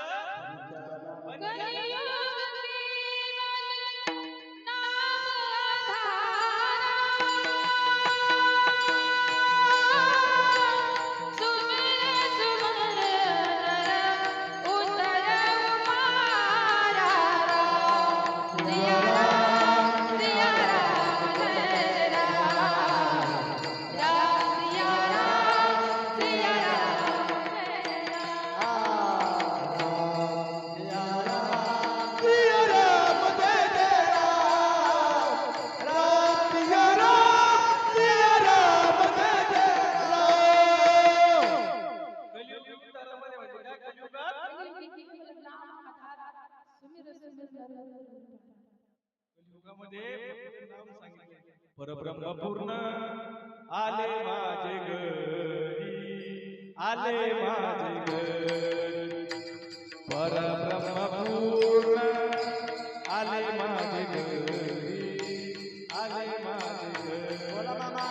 सिया राम जय जय राम राम सिया राम जय जय राम. कलियुगी उद्धारामध्ये म्हणजे काय कलियुगात कलियुगामध्ये नाम सांगितले परब्रह्म पूर्ण आले माझे घरी आले माझे घरी परब्रह्म पूर्ण आले माझे घरी आले माझे घरी बोला मामा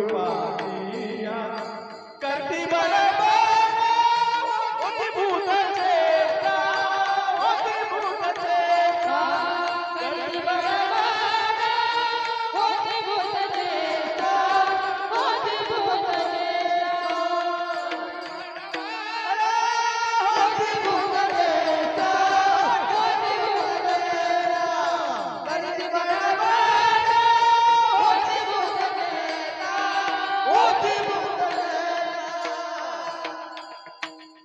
रूपाचिया करती बरोबर होती भूत चेता होती भूत चेता करती बरोबर होती भूत चेता होती भूत चेता होती भूत चेता होती भूत चेता करती बरोबर होती भूत चेता होती भूत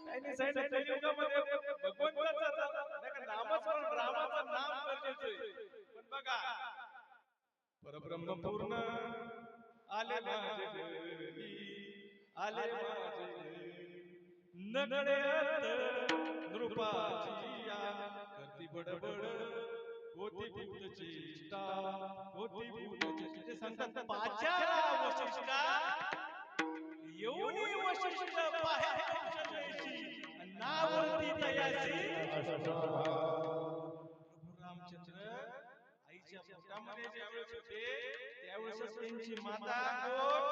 त्यांनी सांगितलं कलियुगामध्ये भगवंताचा नाही का नामस्मरण रामाचं नाम गरजेचं आहे. पण बघा परब्रह्म पूर्ण आले माझे घरी आले माझे घरी नकडे नृपाची या करती बडबड होती भूत चेष्टा होती भूत चेष्टा. ते सांगतात पाचारा वशिष्ठा येऊनी वशिष्ठ पाहे कौशल्याची नावरती तयासी प्रभू रामचंद्र आईच्या पोटामध्ये ज्यावेळेस होते त्यावेळेस त्यांची माता कोण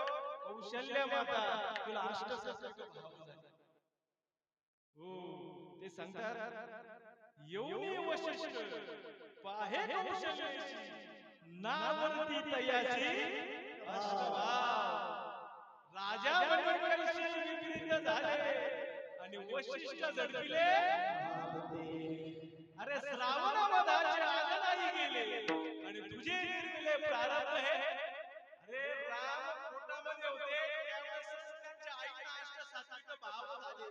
कौशल्य माता तुला अष्टसहस्र भाव झाले. हो ते सांगतात येऊनी वशिष्ठ पाहे कौशल्याची नावरती तयासी अष्टभाव राजा मनोकरशी विपरीत झाले आणि वशिष्ठ झडपिले. अरे श्रावण मधाचे आजही गेले आणि तुझे निर्मिले प्रारब्ध हे. अरे राम पोटामध्ये होते त्यावेळेस त्यांच्या आईला अष्टसात्विक भाव झाले.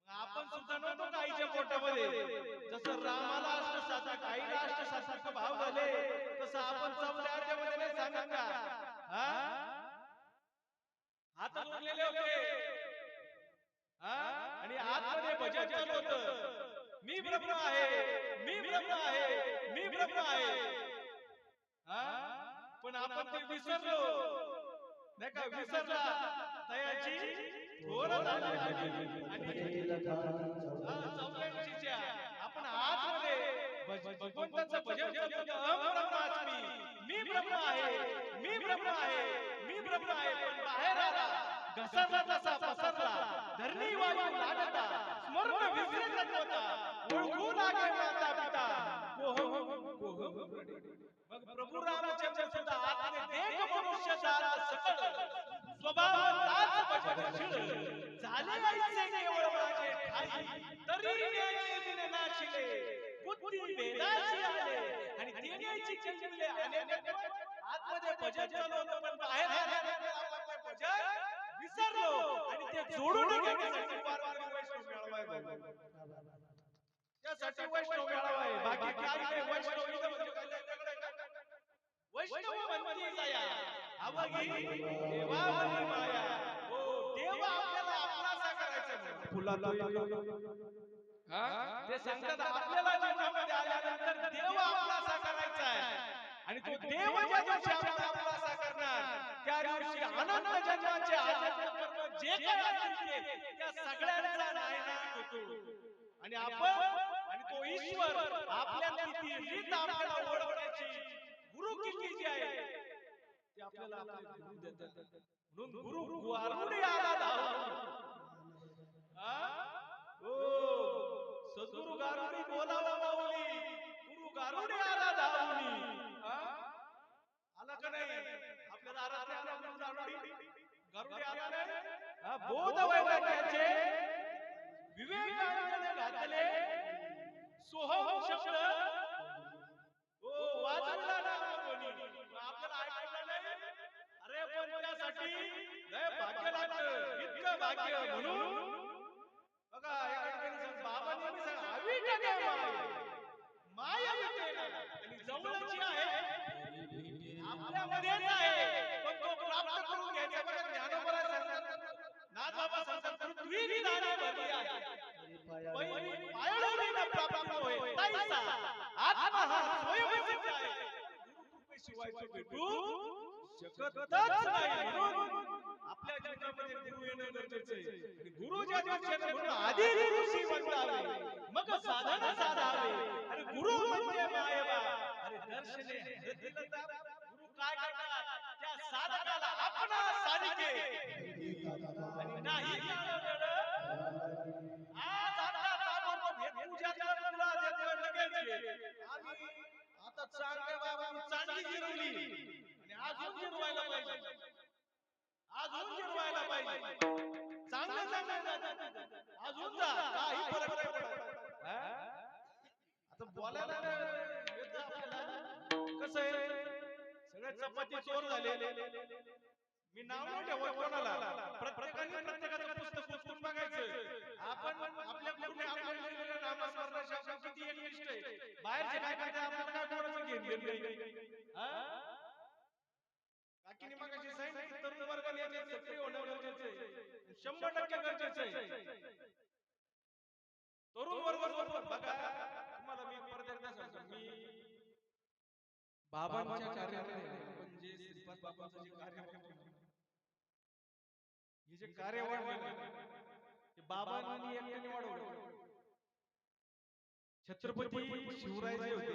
आपण सुद्धा नव्हतो का आईच्या पोटामध्ये जसं रामाला अष्टसात्विक आईला अष्टसात्विक भाव झाले तसं आपण चौथ्या अध्यायामध्ये नाही सांगत का हा हात जोडलेले होते आणि आतमध्ये भजन चालू होतं मी ब्रह्म आहे मी ब्रह्म आहे मी ब्रह्म आहे. पण आपण ते विसरलो नाही का विसरला तयाची थोर झाली आणि चौऱ्याऐंशीच्या आपण आतमध्ये भगवंताचं भजन करतो अहम ब्रह्मास्मी मी ब्रह्म आहे मी ब्रह्म आहे मी ब्रह्म आहे. पण बाहेर आला घसरला तसा पसरला धरणी वायू लागता स्मरण विसरत होता ओळखू लागे माता पिता कोहम रडे. मग प्रभू रामचंद्र सुद्धा आतने देख मनुष्य जात सकळ स्वभाव ताच भजनशील झाले ऐसे केवळ माझे ठाई तरी न्यायचे दिन नाशिले बुद्धी वेदाची आले आणि देण्याची चिंतले अनेक आतमध्ये भजन चालू होतं पण बाहेर आल्यानंतर आपलं भजन विसरलो आणि ते जोडून घेण्यासाठी वारंवार वैष्णव मिळवाय त्यासाठी वैष्णव मिळवाय बाकी काय नाही वैष्णव इथं म्हणजे काय वेगळं काय वैष्णव म्हणती जाया अवघी देवावरी माया हो देव आपल्याला आपलासा करायचा फुला ते सांगतात आपल्याला जन्मामध्ये आल्यानंतर देव आपलासा करायचा आहे आणि तो देव ज्या दिवशी आपलासा करणार त्या दिवशी अनंत जन्माचे आजन्म जे काय असतील त्या सगळ्यांचा नायनाट होतो आणि आपण आणि तो ईश्वर आपल्याला ती रीत आपल्याला ओळखण्याची गुरु किल्ली जी आहे ती आपल्याला आपले गुरु देतात म्हणून गुरु गुआरुडी आला धाव सद्गुरु गारुडी बोलावा माऊली गुरु गारुडी आला धावली आला का नाही आपल्या दारात आला गारुडी आला नाही बोध वैराग्याचे विवेकानंद घातले सोहम शब्द वाजवला ना कोणी आपल्याला ऐकायला नाही अरे पण त्यासाठी लय भाग्य लागतं इतकं भाग्य म्हणून बघा या ठिकाणी बाबांनी मी सांगितलं हवी टके माया आणि जवळची आहे आपल्यामध्येच आहे पण तो प्राप्त करून घ्यायचा बघा ज्ञानोबा सांगतात नाथ बाबा सांगतात पृथ्वी निधाने भरली आहे पहिली पायळवली न प्राप्त होय तैसा आत्मा हा स्वयंसिद्ध आहे गुरु शिवाय तो भेटू शकतच नाही म्हणून आपल्या जीवनामध्ये गुरु येणं गरजेचं आहे आणि गुरु ज्या दिवशी म्हणून आधी गुरुशी बनवावे मग साधन साधावे आणि गुरु म्हणजे मायेबा अरे दर्शने हृदयला गुरु काय करतात त्या साधकाला आपणा सानिके आणि नाही वेळ आज आता ताबडतोब हे पूजाचा तुला देतोय लगेच आम्ही आता चांगल्या बाबांनी चांगली जिरवली आणि अजून जिरवायला पाहिजे अजून जिरवायला पाहिजे चांगलं चांगलं अजून जा काही फरक नाही पडत आता बोलायला येतं आपल्याला कसं आहे सगळे चपाती चोर झाले मी नाव नाही ठेवत कोणाला प्रत्येकाने प्रत्येकाचं पुस्तक उचलून बघायचं आपण आपल्या कुठे आपल्या नामस्मरणाशी आपण किती एकनिष्ठ आहे बाहेरचे काय करते आपल्याला काय कोणाचं घेण काकीने मगाशी सांगितलं तरुण वर्गाने याच्यात सक्रिय होणं गरजेचं आहे 100% गरजेचं आहे तरुण वर्ग बघा तुम्हाला मी परत एकदा सांगतो मी बाबांच्या कार्यामध्ये आपण जे श्रीपाद बाबांचं जे कार्य हे जे कार्य वाढवलं ते बाबांनी एकट्याने वाढवलं छत्रपती शिवराय जे होते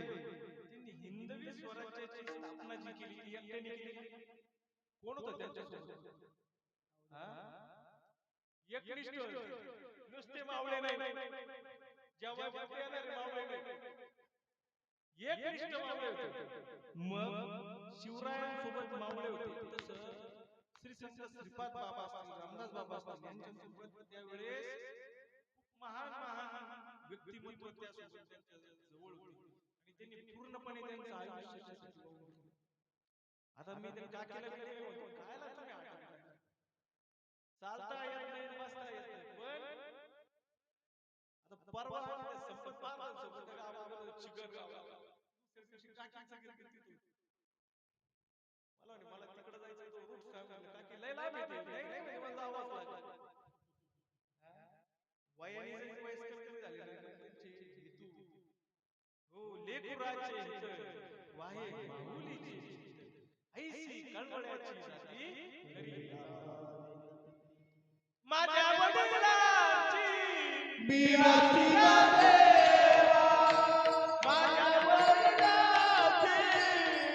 त्यांनी हिंदवी स्वराज्याची स्थापना जी केली ती एकट्याने केली कोण होतं त्यांच्यासोबत एकनिष्ठ नुसते मावळे नाही जेव्हा येणारे मावळे नाही एकनिष्ठ मावळे होते मग शिवरायांसोबत मावळे होते तसं श्री संत श्रीपाद बाबा असतील रामदास बाबा असतील यांच्यासोबत त्यावेळेस खूप महान व्यक्तिमत्व त्यासोबत त्यांच्या जवळ होते आणि त्यांनी पूर्णपणे त्यांचं आयुष्य त्यासाठी वाहून घेतलं आता मी त्या काकीला म्हणतो कायला तुम्ही आठवता चालता येत नाही बसता येत नाही पण आता परवा संपत पार सोबत गावाला चिकन गावाला दुसऱ्या दिवशी काकीचा गिरगिट मला तिकडे जायचं तो रूट सांगितलं काकी लय लांब येते नाही नाही मला आवाज लागला वयाने वयस्कर कमी झाले त्यांचे हेतू हो लेकुराचे हित वाहे माऊलीचे ऐसी कळवळ्याची जाती घरी माझ्या वडिलांची बिराती देवा माझ्या वडिलांची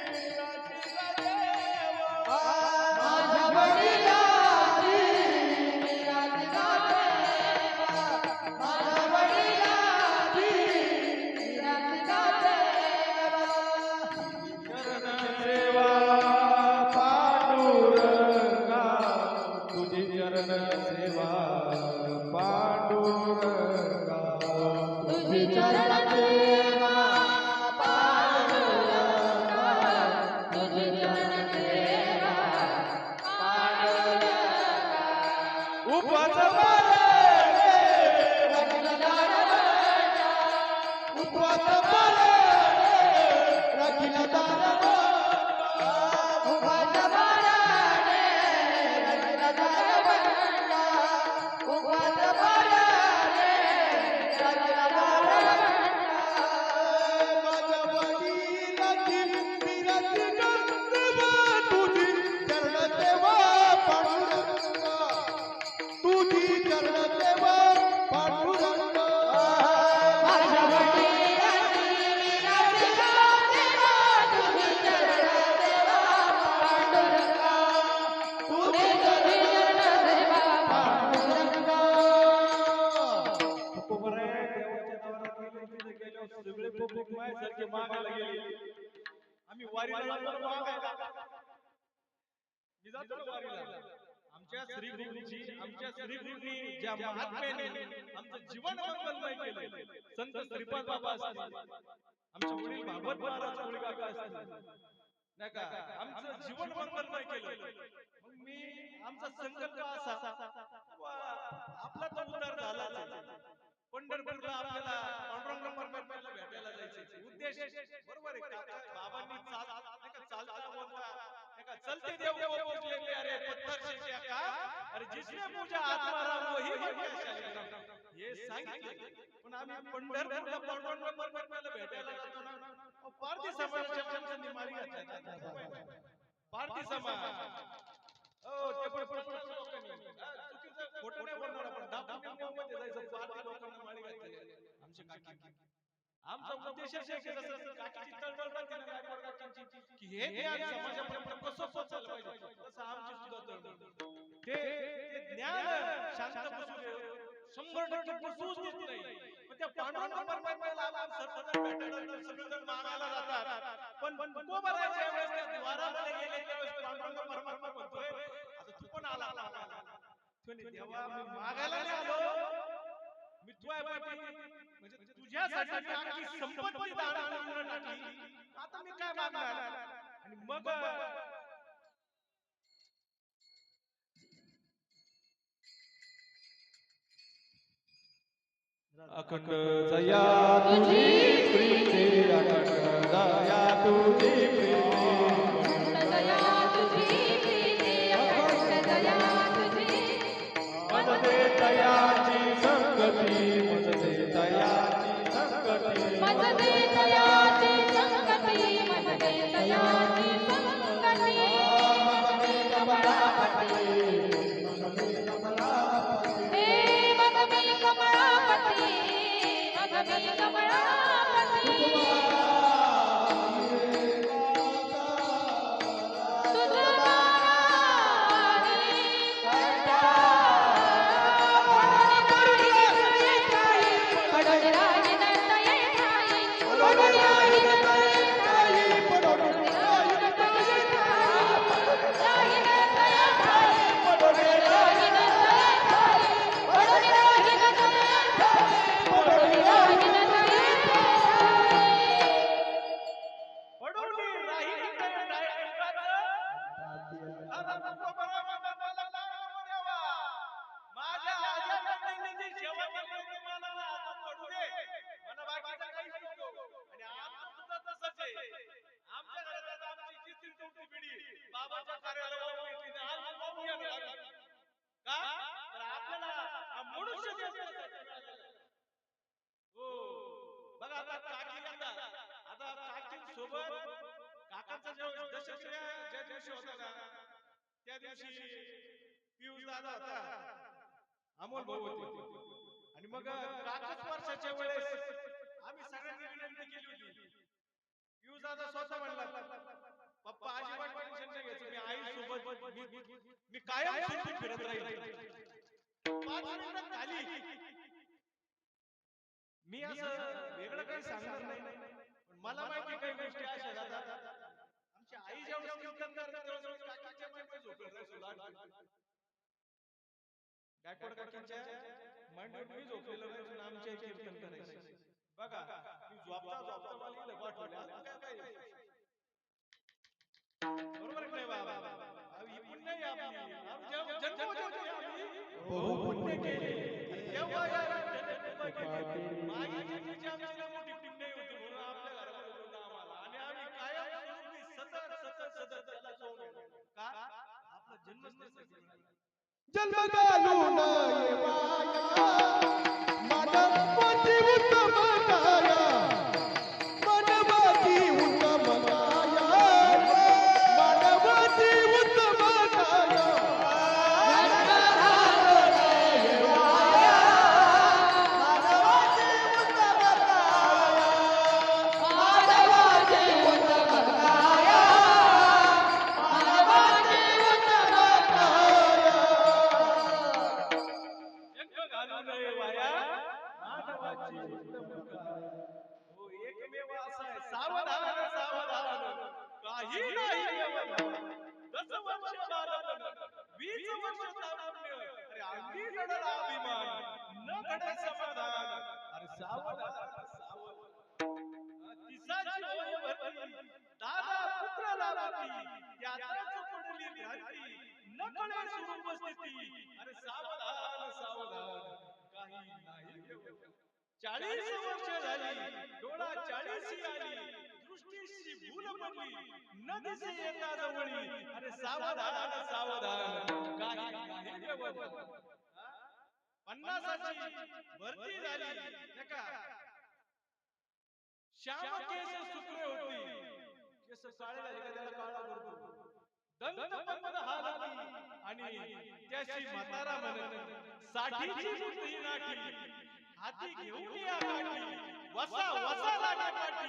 बिराती देवा माझ्या वडिलांची सगळे पब्लिक माझ्यासारखे मागायला गेले. आम्ही वारीला जातो ना मागायला. मी जातो ना वारीला. आमच्या श्री गुरुंनी ज्या महात्म्याने आमचं जीवन मंगलमय केलं. संत श्रीपाद बाबा असतील, आमचे वडील भागवत महाराज कोळी काका असतील, नाही का, आमचं जीवन मंगलमय केलं. मग मी आमचा संकल्प असा, आपला तर उद्धार झाला, पंढरपूरला आपल्याला पांडुरंग परमेश्वराला भेटायला जायचं उद्देश बरोबर आहे. बाबांनी चालता बोलता चलते देव को पूजले प्यारे पत्थर से क्या कहा, अरे जिसने पूजा आत्मा राम वही भाग्यशाली राम, हे सांगितलं. पण आम्ही पंढरपूरला पांडुरंग परमेश्वराला भेटायला जातो ना, पारधी समाजाच्या माणसांनी मारी घातल्या. पारधी समाज ते पण चुकीचं खोटं नाही बोलणार आपण. दापोलीमध्ये जायचं, पारधी लोकांना मारी घातली. आमचे काकी, आमचा उद्देश आहे की जसं काकीची तळमळ राहते ना गायकवाड काकींची, की हे ज्ञान समाजापर्यंत कसं पोहोचलं पाहिजे, तसं आमची सुद्धा तळमळ. ते ज्ञान शांत बसू 100% बसूच देत नाही. पण त्या पांडुरंग परमेश्वराला आपण सर्वजण भेटायला सगळेजण मागायला जातात. पण कोबराच्या वेळेस त्या द्वारामध्ये गेले त्यावेळेस पांडुरंग परमेश्वर म्हणतोय, आता तू पण आला देवा, मी मागायला नाही आलो, मी तुझ्या पाठी म्हणजे तुझ्यासाठी मी आमची संपत्ती दान करून टाकली, आता मी काय मागणार. आणि मग अखंड दया तुझी प्रीती, अखंड दया तुझी प्रीती, अखंड दया तुझी प्रीती, अखंड दया तुझी, मज दे दयाची संगती, मज दे दयाची संगती, मज दे दयाची संगती, मज दे दयाची संगती. हे मग मी कमळापती, मग मी कमळापती, तुझं बाबाच्या कार्याला का तर आपल्याला मनुष्य हो बघा. आता काकी आता काकींसोबत काकांचा दशक्रिया ज्या दिवशी होता ना, त्या दिवशी पियुष दादा होता, अमोल भाऊ होते. आणि मग काकाच वर्षाच्या वेळेस आम्ही सगळ्यांनी विनंती केली होती. पियुष दादा स्वतः म्हणला, पप्पा अजिबात टेन्शन नाही घ्यायचं, मी आई सोबत मी कायम सुखी फिरत राहील. 5 मिनिटात खाली मी असं वेगळं काही सांगणार नाही, पण मला माहिती काही गोष्टी अशा जातात. आमची आई जेव्हा कीर्तन करते तेव्हा काकीच्या मांडीवर झोपेल राहायचो. गायकवाड काकींच्या मांडीवर मी झोपलेलो राहायचो, आमच्या कीर्तन करायचं. बघा मी झोपता मला इकडे पाठवलं, काय बरोबर नाही बाबा, ही पुण्य आहे आपली. जन्म बहु पुण्य केले तेव्हा मागेची मोठी पुण्य होती म्हणून आपल्या घरामध्ये बोलला आम्हाला. आणि आम्ही कायम सतत त्याला का आपला जन्मच जन्म घालून येवाया, मानवती उत्तम काया, मानवती उत्तम काया, मानवती उत्तम काया. काही नाही व्यवधान. 10 वर्ष बालपण, 20 वर्ष तारुण्य, अरे अंगी नडला अभिमान, न घडे समाधान, अरे सावधान सावधान. तिसाची होय भरती, दादा पुत्र लाभती, त्यातच पडली भ्रांती, न कळे स्वरूप स्थिती, अरे सावधान सावधान, काही नाही व्यवधान. 40 वर्ष झाली, डोळा 40 आली, दृष्टीशी भूल पडली, न दिसे येता जवळी, अरे सावधान सावधान, काही नाही व्यवधान. 50ची भरती झाली, नका श्याम केस सुक्रे होती, केस काळे झाले का त्याला काळा करतो, दंत पद्म हालती, आणि त्याशी म्हातारा म्हणत, साठीची बुद्धी नाठी, हाती घेऊन या काठी, वसा वसा लागे पाठी,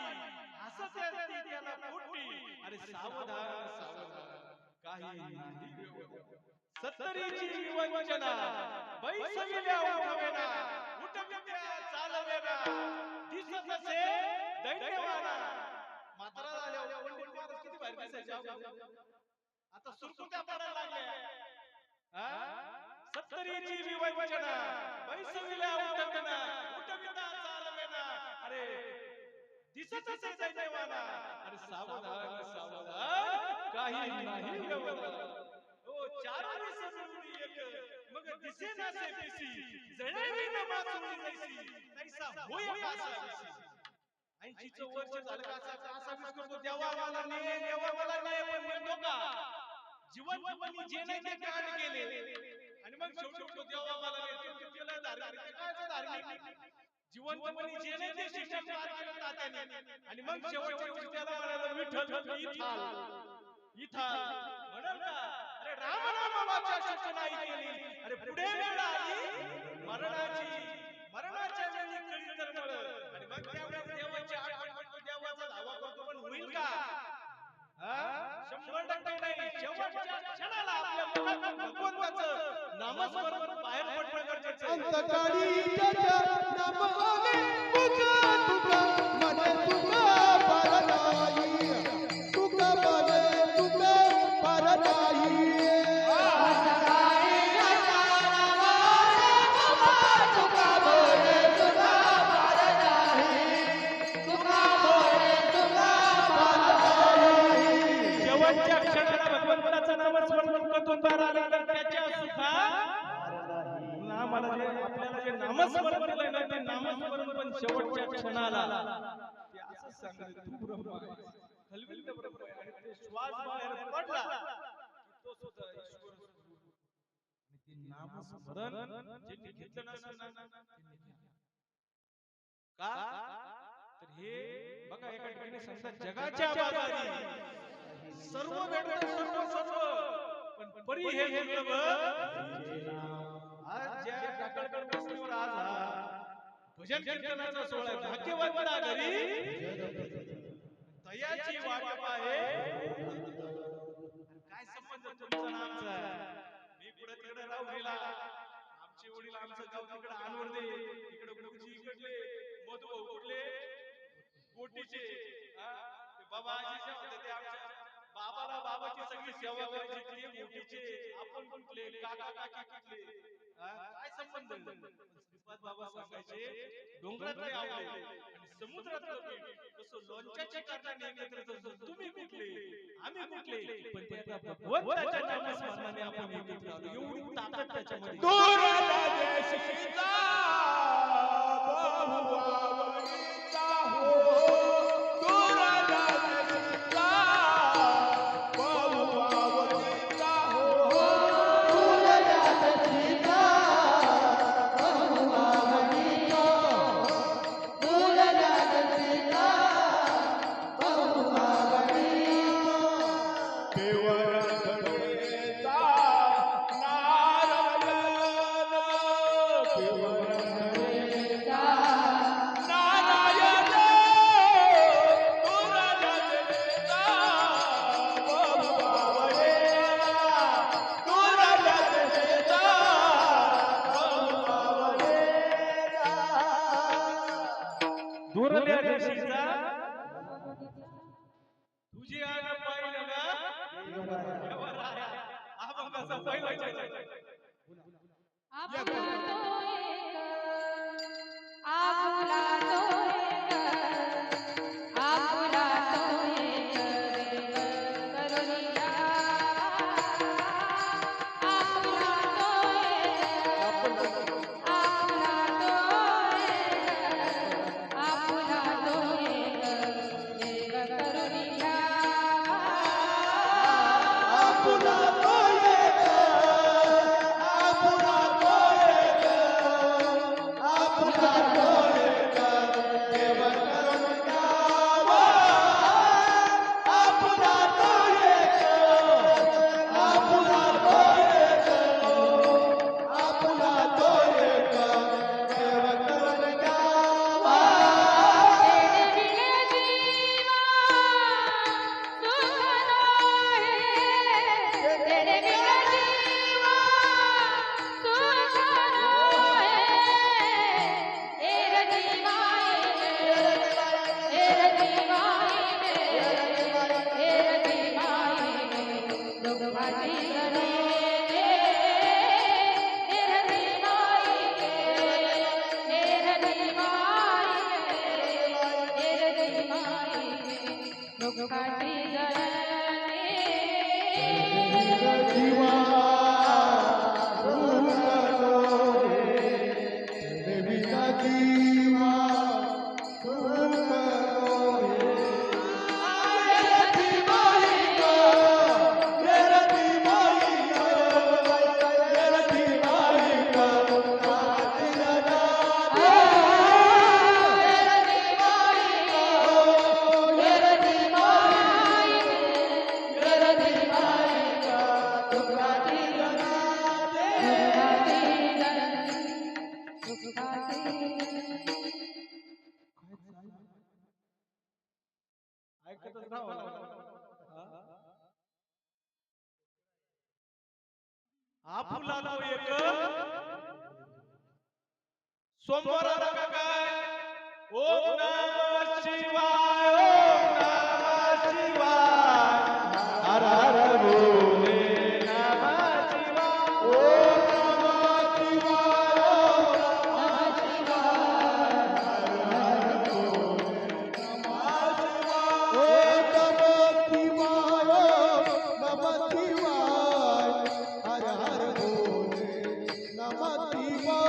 हसते ती त्याला पोटी, अरे सावधान सावधान, काही नाही व्यवधान. 70ची वंचना, बैसविल्या उठवेना, उठविल्या चालवेना, दिसत असे दैन्यवाना. म्हातारा झाल्यावर पंडित महाराज किती भारी दिसायचे, आता सुरकुत्या पडायला लागल्या. 70ची वंचना, बैसविल्या उठवेना, उठविल्या चालवेना, अरे दिसत असे दैन्यवाना, अरे सावधान सावधान, काही नाही व्यवधान. ओ 4 दिस मिळून एक, मग दिसे नसे पिसी, जळेवी न माचुळी जैसी, तैसा होय कासा दिसी. 80चं वर्ष झालं कासा विस करतो, देवा मला ने, देवा मला ने, पण म्हणतो का जिवंतपणी जे नाही ते काढ केले, आणि मग शेवटी देवा मला ने केलं धार्मिक, काय धार्मिक, जिवंतपणी जे नाही ते शिक्षण पार केलं तात्याने, आणि मग शेवटच्या त्याला म्हणाला विठ्ठल इथाल इथाल म्हणाल का, अरे राम राम वाचा शिक्षण केली, अरे पुढे वेळ आली मरणाच्या वेळी कळी तरमळ, आणि मग त्यावेळेस देवाची आठवण करतो, देवाचा धावा करतो, पण होईल का? 100% नाही. शेवटच्या क्षणाला आपल्या मुखातून भगवंताचं नामस्मरण बाहेर पडणं गरजेचं आहे. अंतकाळी त्याच्या नामाने तुका तुका मन तुका परनाई, तुका मन तुका परनाई. शेवटच्या क्षणाला भगवंताचं नामस्मरण करतो, त्याच्या सुखा नामाला जे आपल्याला जे नामस्मरण दिलंय ना, ते नामस्मरण पण शेवटच्या क्षणाला ते असं सांगत, तू ब्रह्म आहेस, हलविल ब्रह्म आहे, आणि ते श्वास बाहेर पडला तो सुद्धा ईश्वर स्वरूप. आणि ते नामस्मरण ज्यांनी घेतलं नसेल ना, का तर हे बघा, एका ठिकाणी सांगतात, जगाच्या बाजारी सर्व भेटतं, सर्व सर्व, पण परी हे दुर्लभ. आज ज्या टाकळगड बसलीवर आज हा भजन कीर्तनाचा सोहळा आहे, भाग्यवंता घरी दयाची वाट आहे. काय संबंध तुमचा नामचा? मी पुढे तिकडे राहुरीला, आमचे वडील आमचं गाव तिकडे आणवरदे, इकडे गुरुजी इकडले, मधुभाऊ कुठले कोटीचे, बाबा आजीचे होते, ते आमच्या बाबाला बाबाची सगळी सेवा करायची, ते मोठीचे, आपण कुठले, काका काकी कुठले, काय संबंध? श्रीपाद बाबा सांगायचे, डोंगरातले आवळे आणि समुद्रातलं मीठ कसं लोणच्याच्या कारणाने एकत्र जसं तुम्ही कुठले आम्ही कुठले, पण ते आता भगवंताच्या नामस्मरणाने आपण एकत्र आलो, एवढी ताकद त्याच्यामध्ये. दुर्ल्या दिवशीचा तुझी आग पाहिली आपण कसं पहिलं आपला तो एक, आपला तो एक, आपला तो एक देव करुणिया. आपला तो एक, आपला तो एक, आपला तो एक देव करुणिया. ऐकतच राहावं आपुला तो एक सोमवाराला का काय ओम नमः शिवाय ओम नमः शिवाय हर हर भोले नमः शिवाय ओम नमः शिवाय ओम नमः शिवाय हर हर भोले नमः शिवाय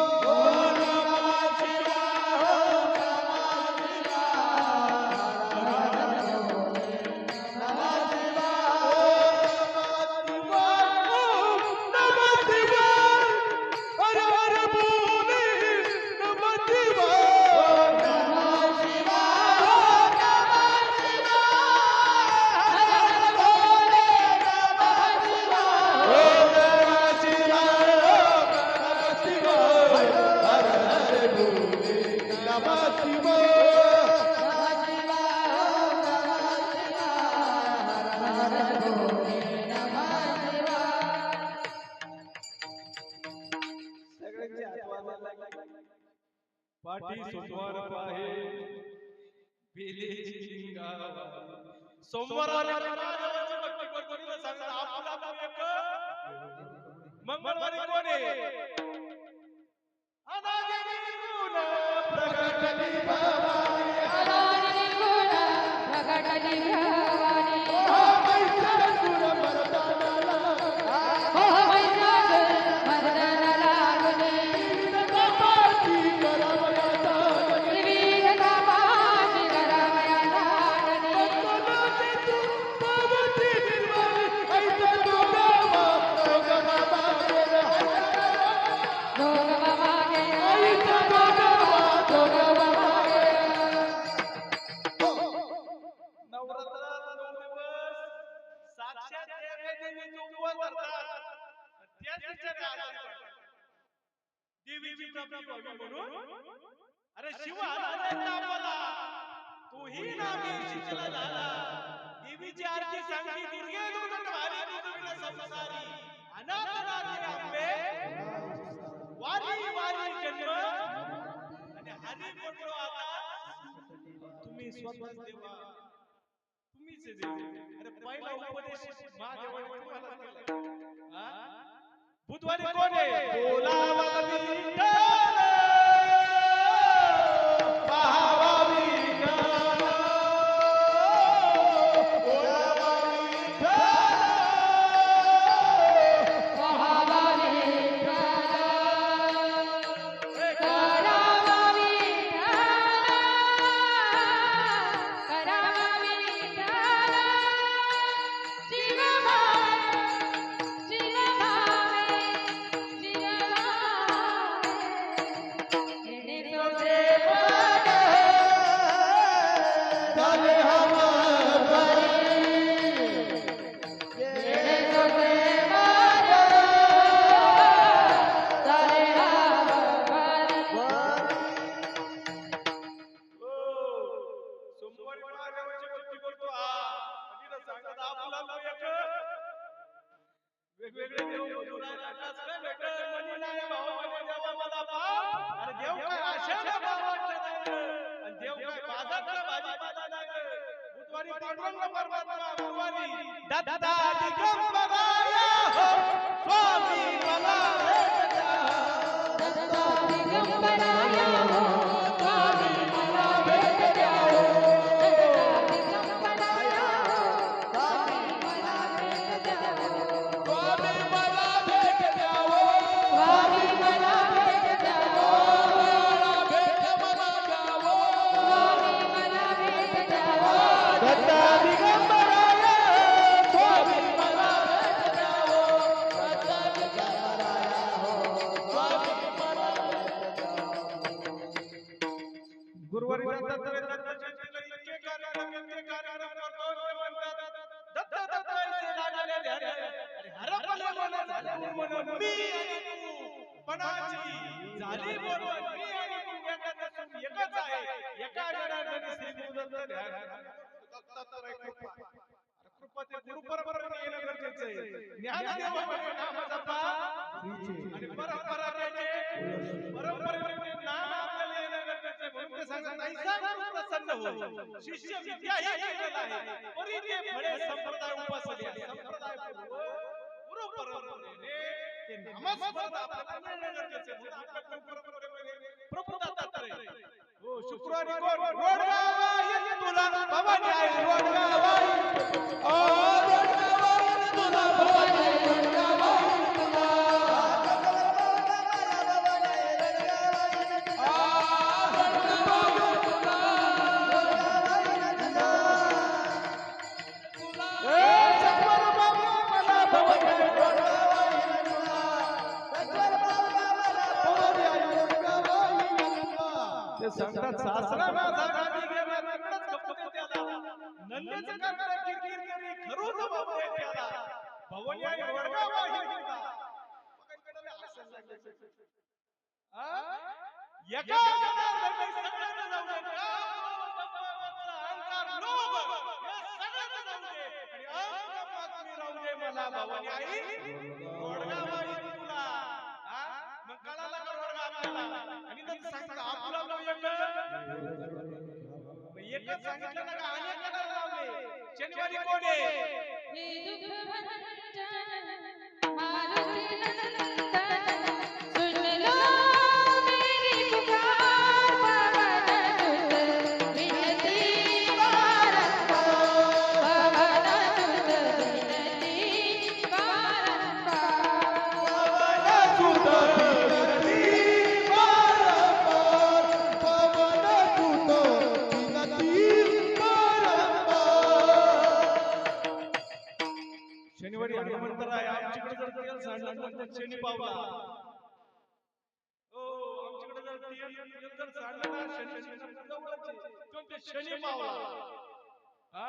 पाठी सोमवार पाहे बेलेची लिंगावा सोमवाराला महादेवाची भक्ती करतो सांगता आपला तो एक मंगळवारी कोण आहे अनादी निर्गुण प्रगटली भवानी अनादी निर्गुण प्रगटली भवानी ओ महिषासुर मर्दनाला ओ महिषासुर मर्दनाला गुणे तपाची करावया दानी विविध तापाची करावया दानी तोलोचे तू पावती निर्मली ऐसा दोगावा दोगावा गेला दोघ मागे ऐसा दोगावा दोगावा गेला नवरात्रात 9 दिवस साक्षात देवीचे उपवास करतात त्याच दिवशी आजारी पडतात देवीची प्राप्ती व्हावी म्हणून अरे शिव आला तापाला तूही नामी शीतल झाला देवीची आरती सांगली दुर्गे दुर्गट भारी दुर्गट संसारी अनाथ नाथे आंबे वारी वारी जन्म आणि हरी म्हटलो आता तुम्ही स्वतः देवा तुम्हीच तीच आहे. अरे पहिला उपदेश महादेवाने तुम्हाला केला. हा? बुधवारी कोण आहे? बोलावा विठ्ठल, पाहावा विठ्ठल, बोलावा विठ्ठल, पाहावा विठ्ठल, करावा विठ्ठल, करावा विठ्ठल, जीव भावे, जीव भावे, जीव भावे, येणे तुझे मन झाले हवा भरी, येणे तुझे मन झाले सोमवारी महादेवाची भक्ती करतो. हा आणि सांगत आपला तो एक वेगवेगळे देव बोलू राहिला. कसं काय भेटल? मनी नाही भाऊ, मनी देवा मला पाव. अरे देव काय आशानं भावाचं नाही, आणि देव काय बाजारचा भाजीपाला नाही. बुधवारी पांडुरंग परमात्मा, गुरुवारी दत्ता दिगंबराया हो, स्वामी मला भेट द्या. दत्ता दिगंबराया हो, स्वामी मला भेट द्या हो. दत्ता दिगंबराया हो, स्वामी मला भेट द्या हो. स्वामी मला भेट द्यावो, स्वामी मला भेट द्या हो. भेट मला द्यावो, स्वामी मला भेट द्या हो. दत्ता दिगंबराया स्वामी मला भेट द्यावो, दत्ता दिगंबराया हो, स्वामी मला भेट द्यावो. गुरुवारी दत्तात्रय दत्ताच्या इतके कार्यक्रम करतो ते म्हणतात दत्त दत्त ऐसे लागले ध्यान. अरे हरपले मन झाले मन मी आणि तू पणाची झाली बोलवण मी आणि तू एकाच असून एकच आहे. एका गणाने श्री गुरुदत्त ध्यान. दत्तात्रय कृपा. अरे कृपा ते गुरु परंपरेने येणं गरजेचं आहे. ज्ञानदेव म्हणे नाम जपा आणि परंपरा त्याचे परंपरेने नाम आपल्याला येणं गरजेचं आहे. म्हणून ते सांगतात ऐसा गुरु प्रसन्न हो, शिष्य विद्या हे केलेलं आहे, परी ते फळे संप्रदाय उपासले. संप्रदाय गुरु परंपरेने ते नामस्मरण आपल्याला मिळणं गरजेचं आहे. म्हणून आपल्या गुरु परंपरेने प्रभू दत्तात्रय. हो, शुक्रवारी कोण? रोडगावाई तुला भवानी आई, रोडगावाई. ओ रोडगावाई तुला भवानी, रोडगावाई तुला, ते सांगतात सासरा माझा गादी गेला तिकडंच कपडे त्याला, नंदेचं काकडं किरकिर करी खरूच बाबा त्याला, भवानी आई वडगावाही तुला. बघायकडे हसायला लागले. एका जनार्दनाने सगळ्यांना जाऊ दे. अहंकार, लोभ या सगळ्यांना जाऊ दे आणि अहंकार मी राहू दे मला. भवानी आई वडगावाही तुला. मग कळाला का वडगा आपल्याला? आणि नंतर सांगता आपला तो एकच सांगितलं ना का अनेक करायला लावले. शनिवारी कोण आहे? हे दुःख भंजन मारुती नंदन, सुन लो मेरी पुकार, पवन सुत विनती बारंबार, पवन सुत विनती बारंबार, पवन सुत विनती बारंबार, पवन सुत विनती बारंबार. शनिवारी हनुमंतराय आमच्याकडे जर तेल सांडलं तर शनी पावला. हो, आमच्याकडे जर तेल जर सांडलं ना शनी जवळच आहे. ते शनी पावला. हा,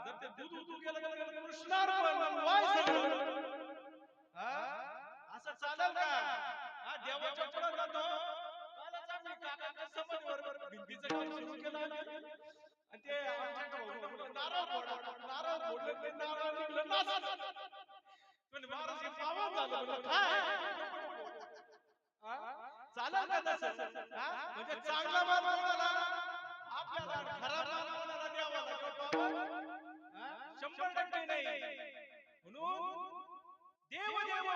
जर ते दूध उतू गेलं तर कृष्णार्पण वाय सगळं. हा, असं चालेल का? हा, देवाच्या पुढे जातो. कालच आम्ही काकाच्या समोर भिंतीचं काम सुरू केलं आणि ते आमच्या भाऊला नारळ फोडलं ते नारळ निघलं नाच. पण महाराज हे पावन झालं. म्हणलं काय? चालेल का तसं? म्हणजे चांगला माल कोणाला? आपल्याला. खराब माल कोणाला द्यावा लागतो?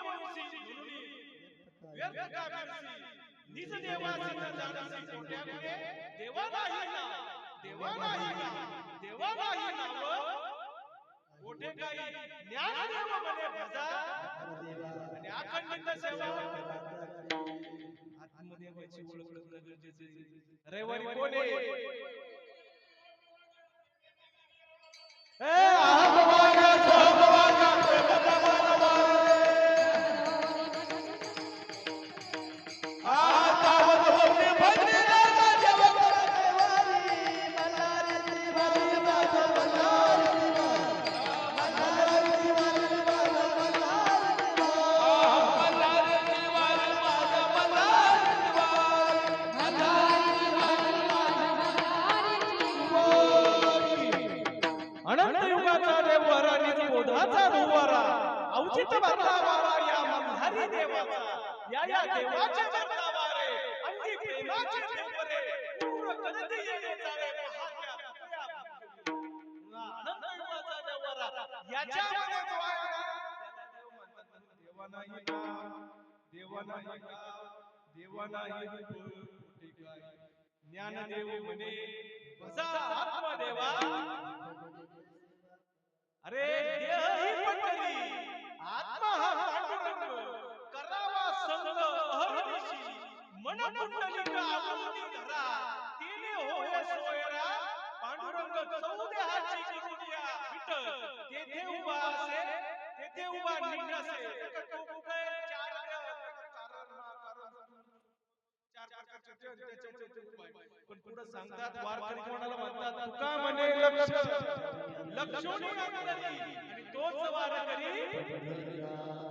मनुसी म्हणून व्यर्थ का बिरसी निज देवासी न जाणसी कोट्या गुणे देवा नाही ना देवा नाही ना देवा नाही नाव कोठे काही ज्ञान देव म्हणे भजा आणि अखंडित सेवा आत्मदेवाची ओळख करणं गरजेचं आहे. रविवारी कोण आहे अनंत युगाचा देवरा निज बोधाचा दुवारा औचित्य बदलावारा या मल्हारी देवाचा या देवाचे बदलावारे अंगी प्रेमाचे देवरे पूर्ण कदती येणे जाणे पहात्या तुया अनंत युगाचा देवरा याच्यामध्ये जो आहे ना देवा नाही देवा नाही देवा नाही कुठे काय ज्ञानदेव म्हणे भजा आत्मदेवा अरे देह ही पंढरी आत्मा हा पांडुरंग करावा संग अहर्निशी मन कुंडलिक आवृत्ती धरा तिने होय सोयरा पांडुरंग चौदेहाची करुणिया विठ्ठल तेथे उभा असे तेथे उभा निघासे कुठे चार पण पुढे सांगतात वारकरी कोणाला म्हणतात तुका म्हणे लक्ष लक्षोनी अंतरी आणि तोच वारकरी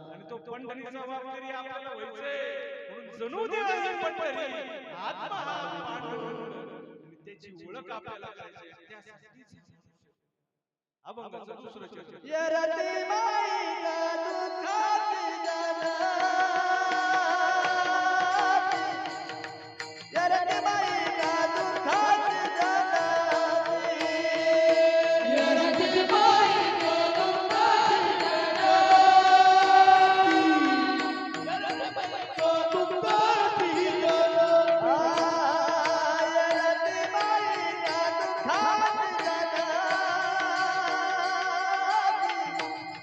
आणि तो पंढरीचा वारकरी आपल्याला व्हायचे म्हणून जणू देव ही पंढरी आत्मा हा पांडुरंग आणि त्याची ओळख आपल्याला करायची आहे. त्यासाठीच अभंगाचं दुसरं चरण यरती माई गा दुःखाची जना यरती माई गा दुःखाची जना यरती माई गा दुःखाची जना यरती माई गा दुःखाची जना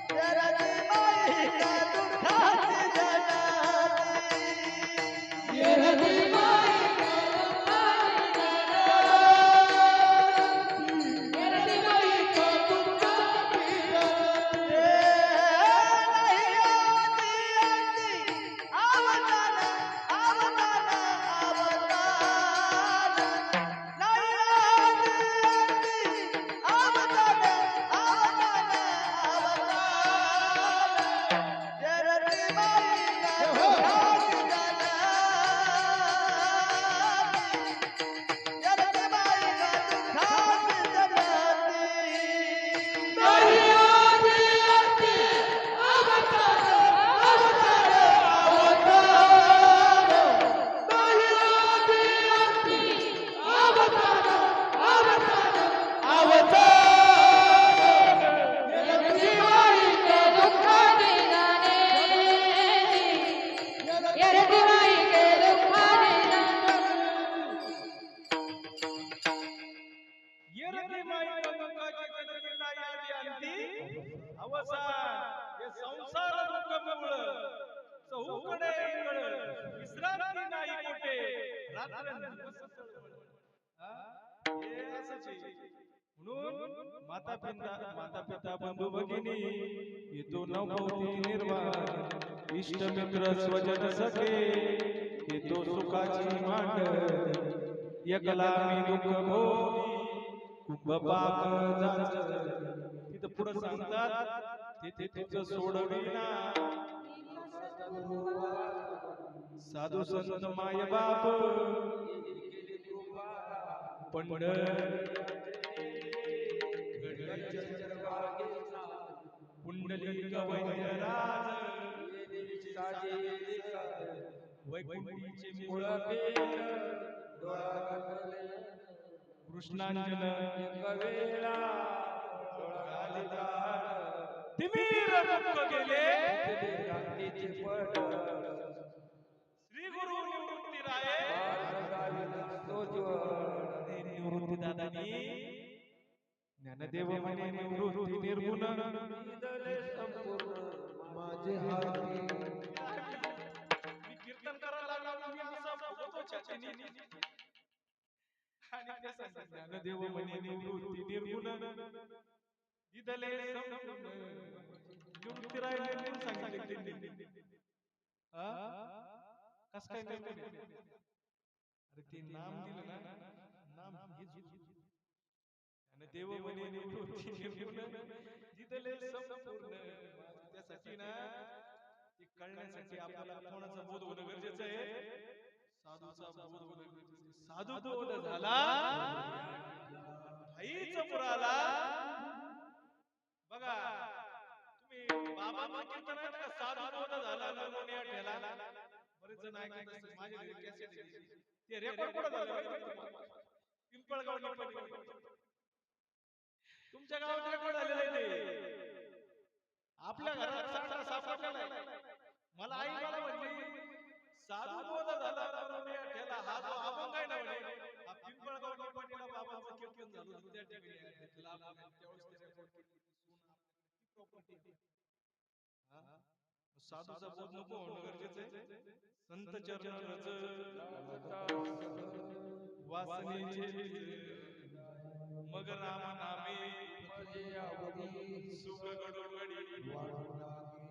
यरती माई गा दुःखाची जना यरती माई गा दुःखाची जना यरती माई गा दुःखाची जना यरती माई गा दुःखाची येरती माई गंगाची गणती नाही आली अंती अवसान हे संसार दुःखमूळ चहूकडे इंगळ विश्रांती नाही कोठे रात्रंदिवस तळमळ. हे असंच आहे. म्हणून माता पिता बंधू भगिनी येतो नवभोवती निर्वाण इष्ट मित्र स्वजन सखे येतो सुखाची मांड एकला मी दुःख भोगी कुंभपाक जाच तिथं पुढे सांगतात तिथे तुझं सोडविना साधू संत माय बाप पुंडलिक वैद्यराज वैकुंठीचे मूळ कृष्णांजन तिमीर मुख गेले गांधीचे पड श्री गुरु निवृत्ती राय निवृत्ती दादानी ज्ञानदेव म्हणे निवृत्ती निर्गुण माझे हाती मी कीर्तन करायला लागलो मी असा फुगतो छातीने आणि ते सांगतात ज्ञानदेव म्हणे निवृत्ती निर्गुण दिदले संपूर्ण निवृत्ती राय म्हणून सांगितले त्यांनी हा कस काय निर्गुण अरे ते नाम दिलं ना नाम हेच आणि देव म्हणे निवृत्ती निर्गुण दिदले संपूर्ण त्यासाठी ना ते कळण्यासाठी आपल्याला कोणाचा बोध होणं गरजेचं आहे साधूचा बोध होणं गरजेचं आहे साधू बोध झाला भाईच पुराला बघा तुम्ही बाबा कीर्तन ऐकलं का साधू बोध झाला नरवणे ठेला बरेच जण ऐकत असतात माझ्या घरी कॅसेट आहे ते रेकॉर्ड कुठं झालं पिंपळगाव तुमच्या गावात रेकॉर्ड झालेलं आहे ते आपल्या घरात सगळा सापडलेला आहे मला आई मला म्हणली साधू बोध झाला नरवणे ठेला हा जो अभंग आहे ना म्हणे हा पिंपळगाव निपाणीला बाबाचं कीर्तन झालं होतं त्या ठिकाणी घेतला आपण त्यावेळेस ते रेकॉर्ड केली प्रॉपर्टी साधूचा बोध नको होणं गरजेचं आहे संत चरण रज वासनेचे मग राम नामे सुख गडोगडी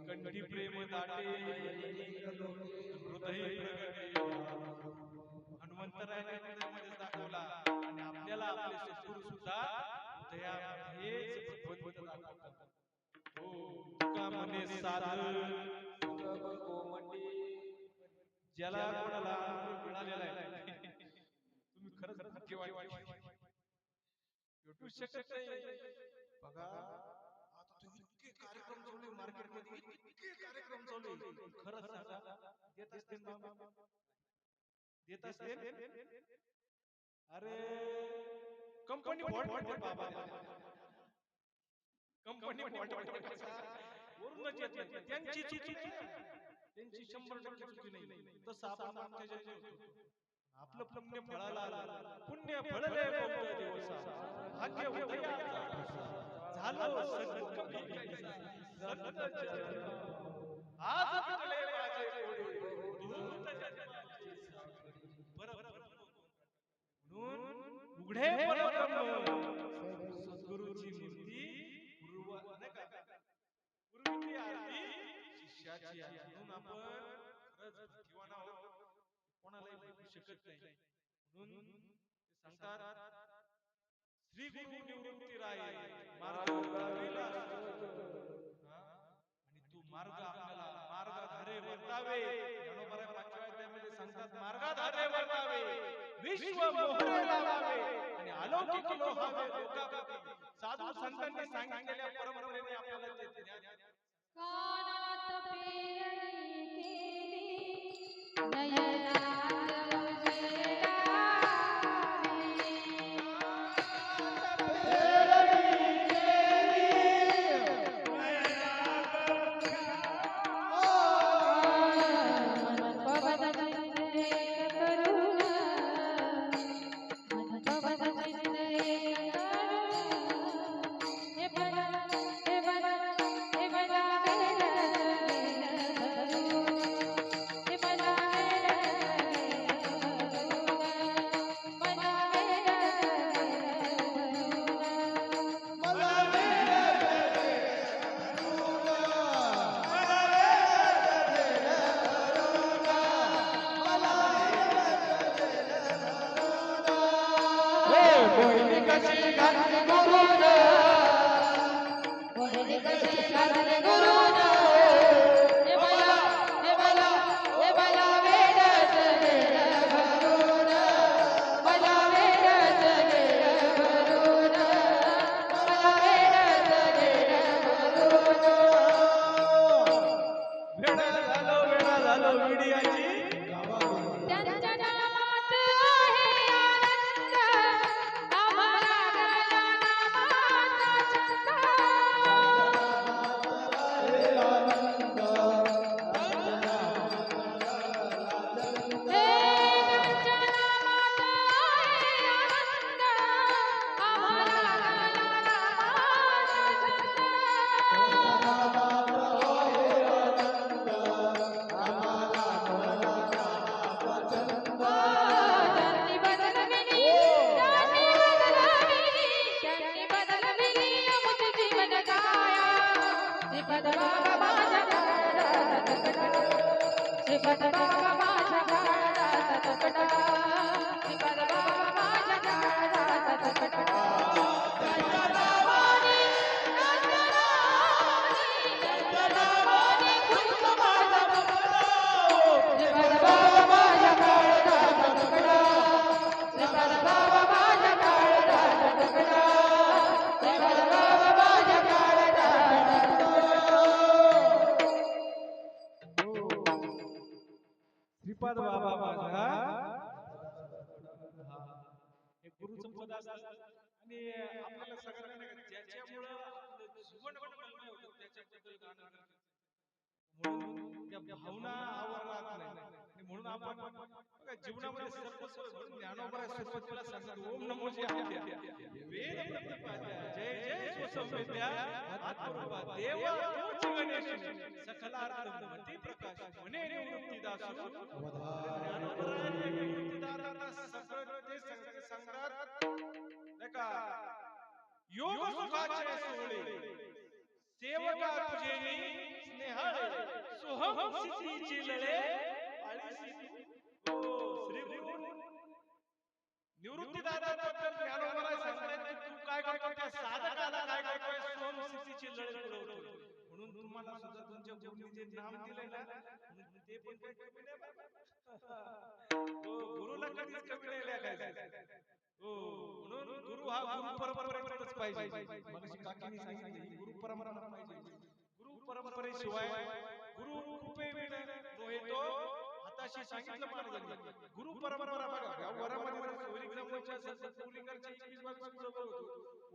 कंठी प्रेम दाटे हृदय प्रगटे हनुमंतरायाने हृदयामध्ये दाखवला आणि आपल्याला आपले सद्गुरू सुद्धा हृदयामध्येच भगवंत दाखवतात हो तुका म्हणे साधन ज्याला कोणाला मिळालेला आहे तुम्ही खरंच भाग्यवान भेटू शकत नाही बघा आता तुम्ही इतके कार्यक्रम चालू मार्केटमध्ये इतके कार्यक्रम चालू खरंच सांगा देत असतील देत असतील अरे कंपनी फॉल्ट वाटते बाबा कंपनी फॉल्ट वाटते वरूनच येत नाही त्यांची चुकी नाही त्यांची 100% चुकी नाही तसं आपण आमच्या जय होतो आपलं पुण्य फळाला पुण्य फळले बोलतो दिवस भाग्य होते झालो सन्मुख मी कैसा संत चरण आज तुले माझे कोडी दूत जन्माची बरोबर म्हणून उघडे परब्रह्म सद्गुरूची मूर्ती पूर्वी आरती शिष्याची आहे म्हणून आपण खरंच भाग्यवान आहोत कोणालाही भेटू शकत नाही म्हणून ते सांगतात श्री गुरु निवृत्ती राय मार्ग दाखविला आणि तू मार्ग आपल्याला मार्गाधारे वर्तावे ज्ञानोबा पाचव्या अध्यायामध्ये सांगतात मार्गाधारे वर्तावे विश्व मोहरे लावावे आणि अलौकिक लोहावे लोकाप्रती साधू संतांनी सांगितलेल्या परंपरेने आपल्याला ते ज्ञान कानात पेरणी केली नयनात श्रीपाद बाबा माझ्या काळजाचा तुकडा श्रीपाद बाबा माझ्या काळजाचा तुकडा नंदनावाने नंदनावाने फुलतो माझा बंगला श्रीपाद बाबा माझ्या काळजाचा तुकडा श्रीपाद बाबा माझ्या काळजाचा तुकडा श्रीपाद बाबा माझ्या काळजाचा श्रीपाद बाबा माझा हे गुरुचं पद असतं आणि आपल्याला सगळ्यांना नाही का, ज्याच्यामुळं आपलं जीवन बदललं होतं त्याच्याबद्दल गाणं करतात. म्हणून त्या भावना आवरणार नाही आणि म्हणून आपण बघा जीवनामध्ये सर्वस्व म्हणून ज्ञानोबा सुरुवातीला सांगतात ओम नमो जय वेद प्रतिपाद्या जय जय स्वसंवेद्या आत्मरूपा देवा तोच गणेश सकलार्थ मती प्रकाश म्हणे निवृत्तीदासु ज्ञानोबरायांनी निवृत्तीदारांना सगळं ते सांगतात नाही का योग सुखाचे सोहळे सेवका तुझेनी स्नेहाळे सोहम सिद्धीची लळे आळीसी तू. ओ श्री गुरु निवृत्तीदाराबद्दल ज्ञानोबराय सांगतायत की तू काय करतो त्या साधकाला काय करतोय सोहम सिद्धीची लळे पुरवतो म्हणून तुम्हाला सुद्धा तुमच्या गुरुनी जे नाम दिले ना ते पण काही कमी नाही बाबा. हो गुरुला कधीच कमी नाही लागायचं. हो म्हणून गुरु हा गुरु परंपरेतच पाहिजे. मगाशी काकींनी सांगितले गुरु परंपरा पाहिजे. गुरु परंपरेशिवाय गुरु कृपेविना नोहे तो हाताशी सांगितलं महाराजांनी गुरु परंपरा बघा या वरामध्ये सोयरी ग्रामच्या संतपुलिंगरचे 21-22 कुळ होतो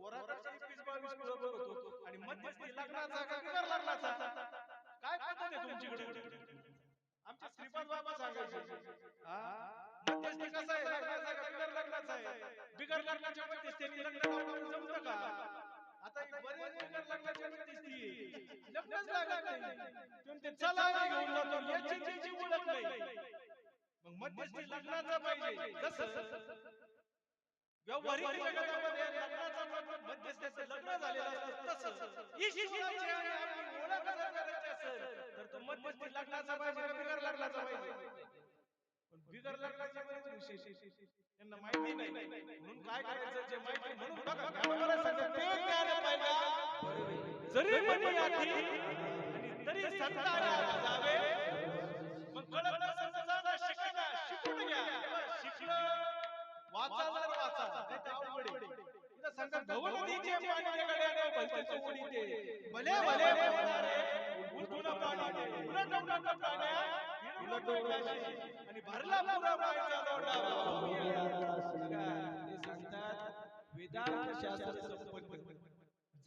वराकडचे 21-22 कुळ होतो आणि मध्यस्थी लग्नाचा का बिगर लग्नाचा काय पद्धत आहे तुमच्याकडे आमचे श्रीपाद बाबा सांगायचे हा मध्यस्थी कसा आहे लग्नाचा का बिगर लग्नाचा आहे बिगर लग्नाच्या मध्यस्थीने लग्न लावणं जमतं का आता बरेच बिगर लग्नाच्या मध्यस्थी लग्नच लागत नाही तुम्ही ते चला आम्ही घेऊन जातो याची त्याची ओळख नाही मग मध्यस्थी लग्नाचा पाहिजे जसं व्यावहारिक जगतामध्ये लग्नाचा मध्यस्थीचं लग्न झालेलं असतं तसं ईश्वराची आणि आपली ओळख जर करायची असेल तर तो मध्यस्थी लग्नाचा पाहिजे का बिगर लग्नाचा पाहिजे पण बिगर लग्नाचा पाहिजे विशेष त्यांना माहिती नाही म्हणून काय करायचं जे माहिती म्हणून बघा ज्ञानोबा सांगतात ते ज्ञान पाहिजे जरी मनी आधी आणि तरी संताने जावे मग कळत नसेल तर जाणं शिकणं शिकून घ्या शिकलं वाचा जर वाचा नाही तर अवघड आहे इथं सांगतात भवनदीचे पाणी गड्याने भलतेच ओढी ते भले भले बोलणारे उलटून पाणी ते उलट उलट पाण्या उलट उलट आणि भरला पुरा मायचा लोटा ते सांगतात वेदांत शास्त्र संपन्न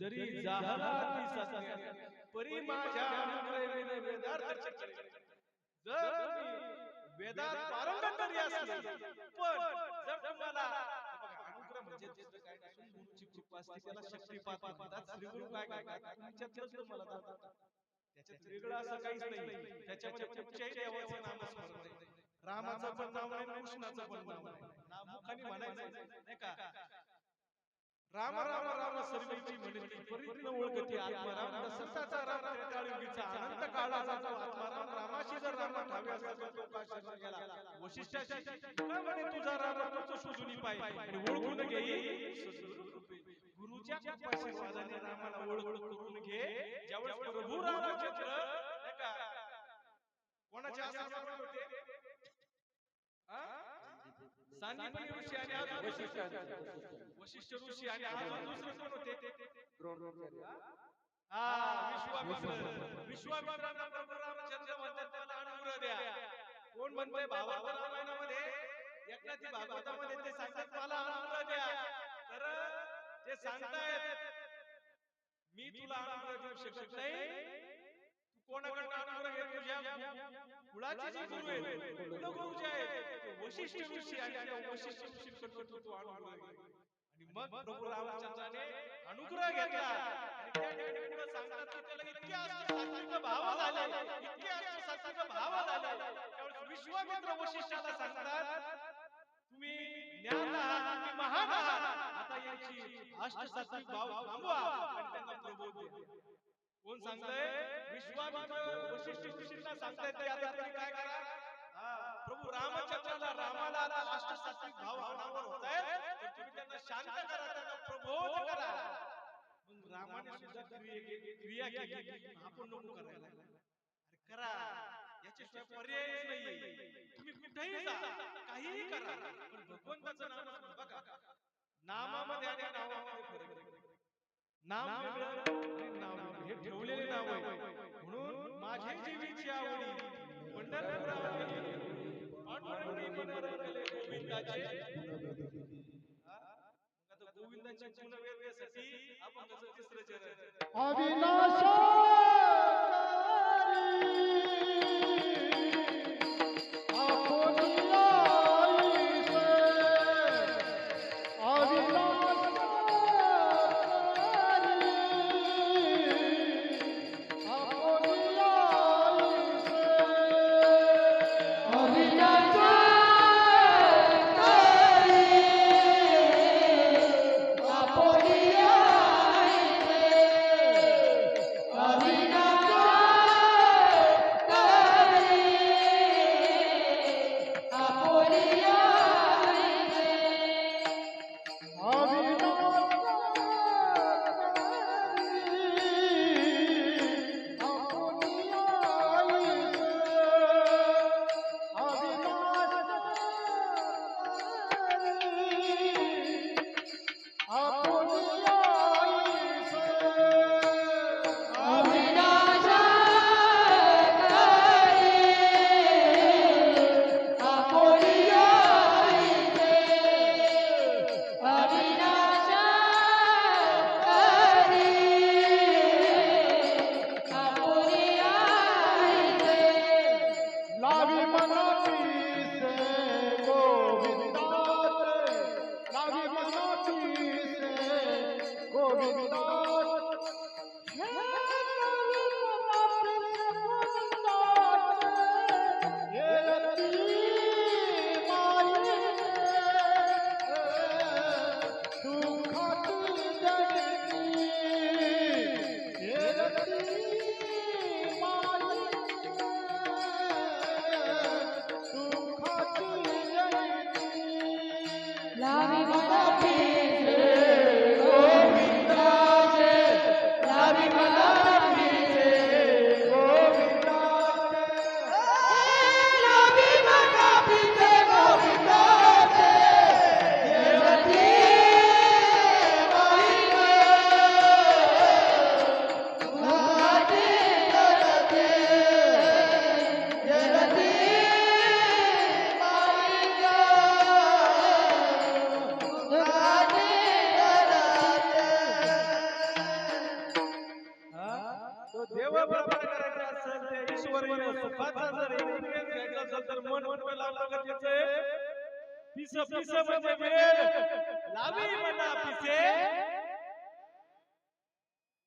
जरी जाहला ती सत्य परी माझ्या अनुग्रहाने वेदार्थ चक्र जर तुम्ही वेदात पारंगत जरी असले पण जर तुम्हाला अनुग्रह म्हणजे काय नसून गुरुची कृपा असते त्याला शक्तिपात म्हणतात श्री गुरु काय करतात तुमच्यातच तुम्हाला दाखवतात त्याच्यात वेगळं असं काहीच नाही त्याच्यामध्ये कुठच्याही देवाचं नामस्मरण नाही रामाचं पण नाव नाही कृष्णाचं पण नाव नाही मुखाने म्हणायचं नाही का राम राम राम सर्वेची म्हणती परित्न ओळखती आत्माराम दशरथाचा राम त्रेताळयुगीचा अनंत काळाचा जो आत्माराम रामाशी जर राम ठावे असता तो का शरण गेला वशिष्ठाशी का म्हणे तुझा राम तोच शोधून पाय आणि ओळखून घेई गुरुच्या आशीर्वादाने रामाला ओळख करून घे ज्यावेळेस प्रभू रामचंद्र नाही का कोणाच्या आश्रमात होते सांदीपनी ऋषी आणि अजून वशिष्ठ ऋषी आणि अजून दुसरे कोण होते विश्वामित्रांना प्रभू रामचंद्र म्हणतात मला अनुग्रह द्या कोण म्हणतंय भागवत रामायणामध्ये एकनाथी भागवतामध्ये ते सांगतात मला अनुग्रह द्या तर ते सांगतायत मी तुला अनुग्रह देऊ शकत नाही कोणाकडनं अनुग्रह घेत तुझ्या कुळाचे जे गुरु आहेत कुलगुरु जे आहेत वशिष्ठ ऋषी आणि त्या वशिष्ठ ऋषींकडून तो अनुग्रह घेतला आणि मग प्रभू रामचंद्राने अनुग्रह घेतला आणि त्या ठिकाणी पुढे सांगतात की त्याला इतके सात्विक भाव झाले इतके सात्विक भाव झाले त्यावेळेस विश्वामित्र वशिष्ठाला सांगतात तुम्ही ज्ञान आहात तुम्ही महान आहात आता यांची अष्ट सात्विक भाव थांबवा आणि त्यांना प्रबोध द्या कोण सांगताय? विश्वामित्र वशिष्ठ ऋषींना सांगताय ते आता तुम्ही काय करा? प्रभू रामचंद्राला रामाला आता अष्टसात्विक भाव अनावर होत आहेत, तर तुम्ही त्यांना शांत करा, त्यांना प्रबोध करा. मग रामाने सुद्धा क्रिया केली. आपण नको करायला. अरे करा, याच्याशिवाय पर्यायच नाहीये. तुम्ही कुठेही जा, काहीही करा, पण भगवंताचं नाम स्मरण. बघा, नामामध्ये आणि नावामध्ये फरक आहे. नाम वेगळं आणि नाव वेगळं. हे ठेवलेले नाव आहे. म्हणून माझे जीवीची आवडी पंढरपुरावरी पांडुरंगी मनोरंगले गोविंदाचे. आता गोविंदाचे गुण वेधण्यासाठी आपण कसं तिसरं चरण पिस पिस म्हणजे वेळ लावी मना पिसे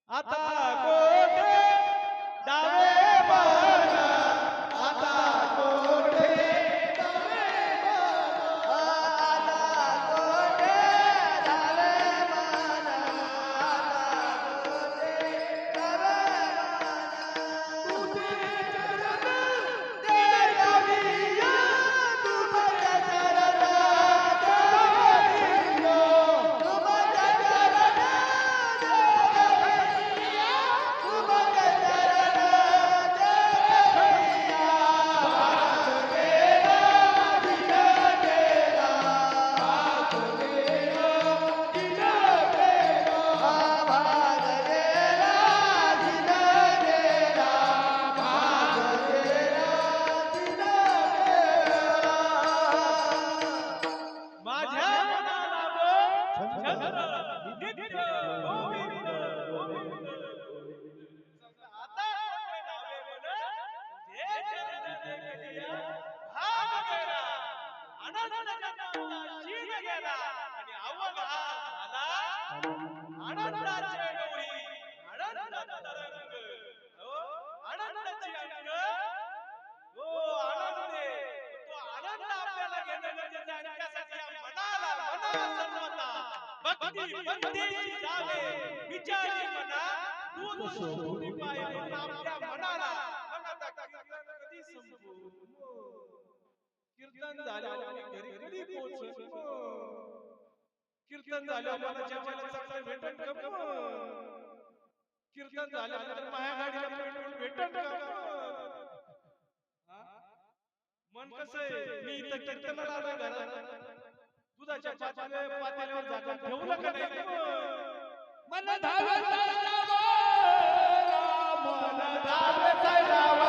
आता कोठे डावे बना आता कोठे डावे बना आता कोठे डावे बना आता कोठे डावे बना तुझे चरण दे रविया तुझे चरण विचारी मना तू शोधून पाय म्हणून आपल्या मनाला मग आता कीर्तन कधी संपू कीर्तन झाल्यावर घरी कधी पोहोचू कीर्तन झाल्यावर मला जेवायला चांगलं भेटन का कीर्तन झाल्यानंतर माझ्या गाडीला पेट्रोल भेटन का मन कसं आहे मी इथं कीर्तनाला आलोय घरात दुधाच्या पातेल्यावर झाकण ठेवलं का नाही मन धावे राम मन धावे राम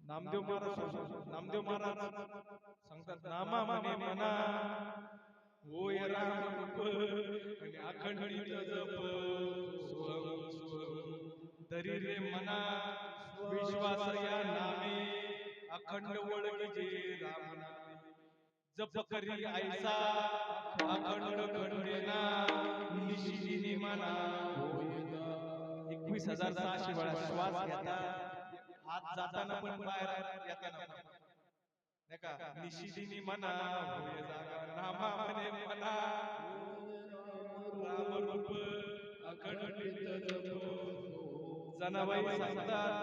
नामदेव महाराज सांगतात नामा म्हणे मना होय राम रूप आणि अखंडित जप सोहम सोहम तरी रे मना विश्वास या नामे अखंड वळगे राम नामे जप करी ऐसा अखंड खंडेना निशिदिनी मना 21,600 वेळा श्वास घेता आत जाताना पण बाहेर येताना नाही का निशिदिनी मना होय जागा नामा म्हणे मना राम रूप अखंडित जप जनाबाई सांगतात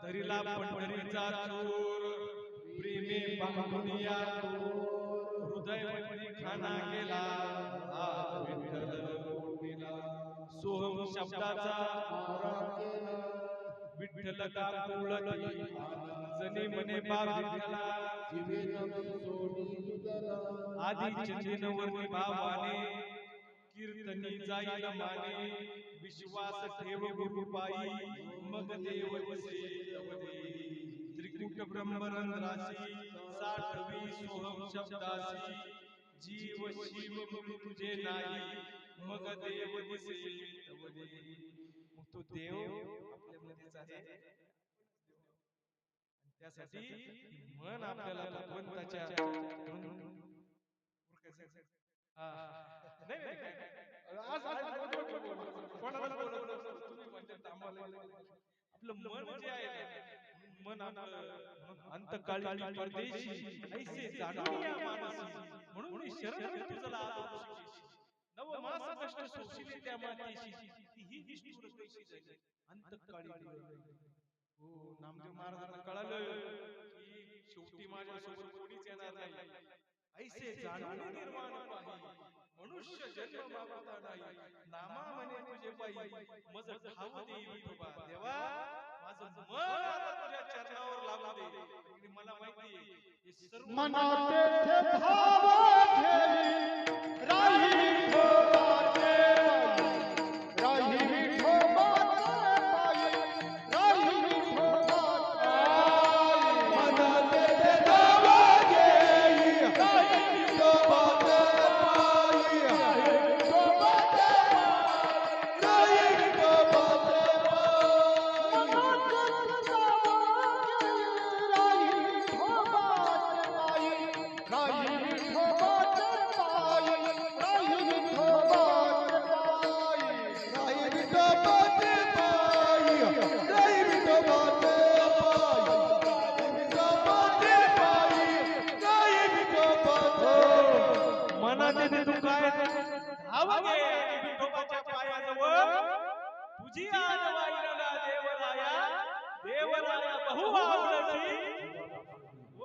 धरीला पंढरीचा चोर प्रेमे बांधुनिया हृदय मध्ये खाना गेला विठ्ठल गेला सोहम शब्दाचा विठ्ठल का कुळती जने मने बा विठ्ठला आदि चंदनवर्णी भावाने कीर्तनी जाईल माने विश्वास ठेव गुरु पायी मग देव वसे तवदे त्रिकूट ब्रह्मरंध्रासी 60 सोहम शब्दासी जीव शिव मुळी तुझे नाही मग देव दिसे तवदे मग तो देव आपल्यामध्येच आहे त्यासाठी मन आपल्याला भगवंताच्या आपलं मन जे आहे मन अंतकाळी परदेशी ऐसे जाणून या मानसी म्हणून मी शरण तुझला आलो नव मास कष्ट सोशिले त्या मातेशी ही निष्ठुर कैशी जाईल अंतकाळी हो नामदेव महाराजांना कळालं की शेवटी माझ्या सोबत कोणीच येणार नाही ऐसे जाणून निर्माण पाही मनुष्य जन्म मागता नाही नामा म्हणे तुझे पायी मज ठाव दे विठोबा देवा माझं मन आता तुझ्या चरणावर लावू दे आणि मला माहिती आहे हे सर्व मनाते भाव ठेवी राही विठोबाचे पायी राही विठोबाचे पायी राही विठोबाचे मनाते भाव ठेवी राही विठोबाचे पायी राही विठोबाचे राही विठोबाचे मनाचे तू काय धाव घे विठोबाच्या पायाजवळ तुझी आज वाहिला देवराया बहु आवडती ओ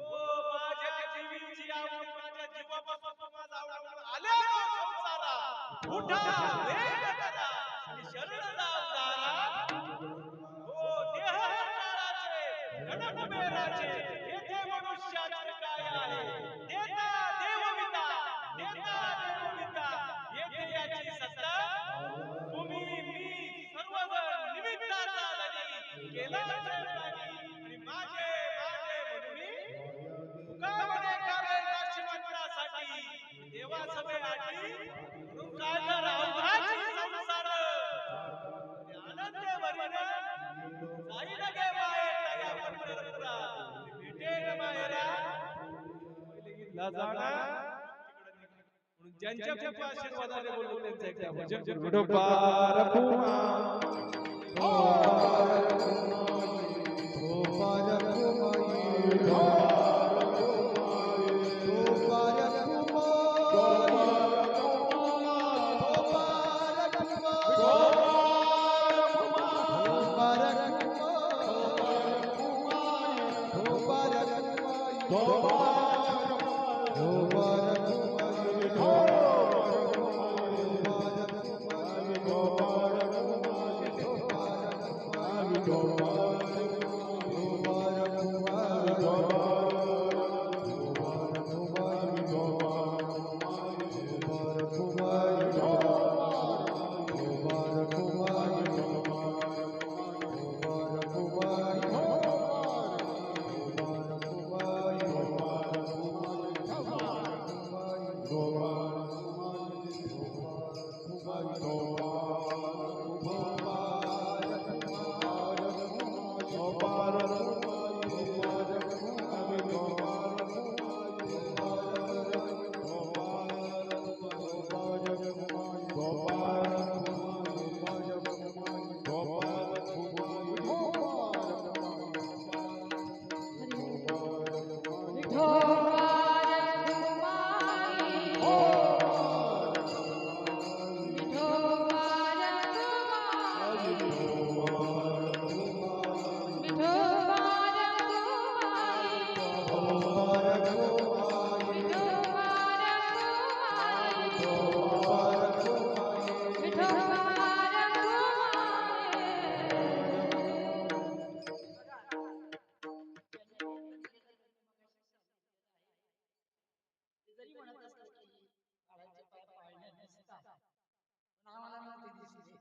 माझ्या जीवीची आवड माझ्या जीवापासून माझा आवड आले संसारा उठा वेग करा आणि शरण दारा ओ देह काळाचे गणकुबेराचे येथे मनुष्याचे काय आहे देता देवविता येथे याची सत्ता तुम्ही मी सर्वजण निमित्ताचा केला आणि माझे माझे जा जाणा म्हणून ज्यांच्या कृपा आशीर्वादाने बोललो त्यांचं एकदा भजन करू. विठोबा रखुमा जरी म्हणत असलं की काळाचे पाय पाळण्यात दिसतात पण आम्हाला नव्हते दिसले.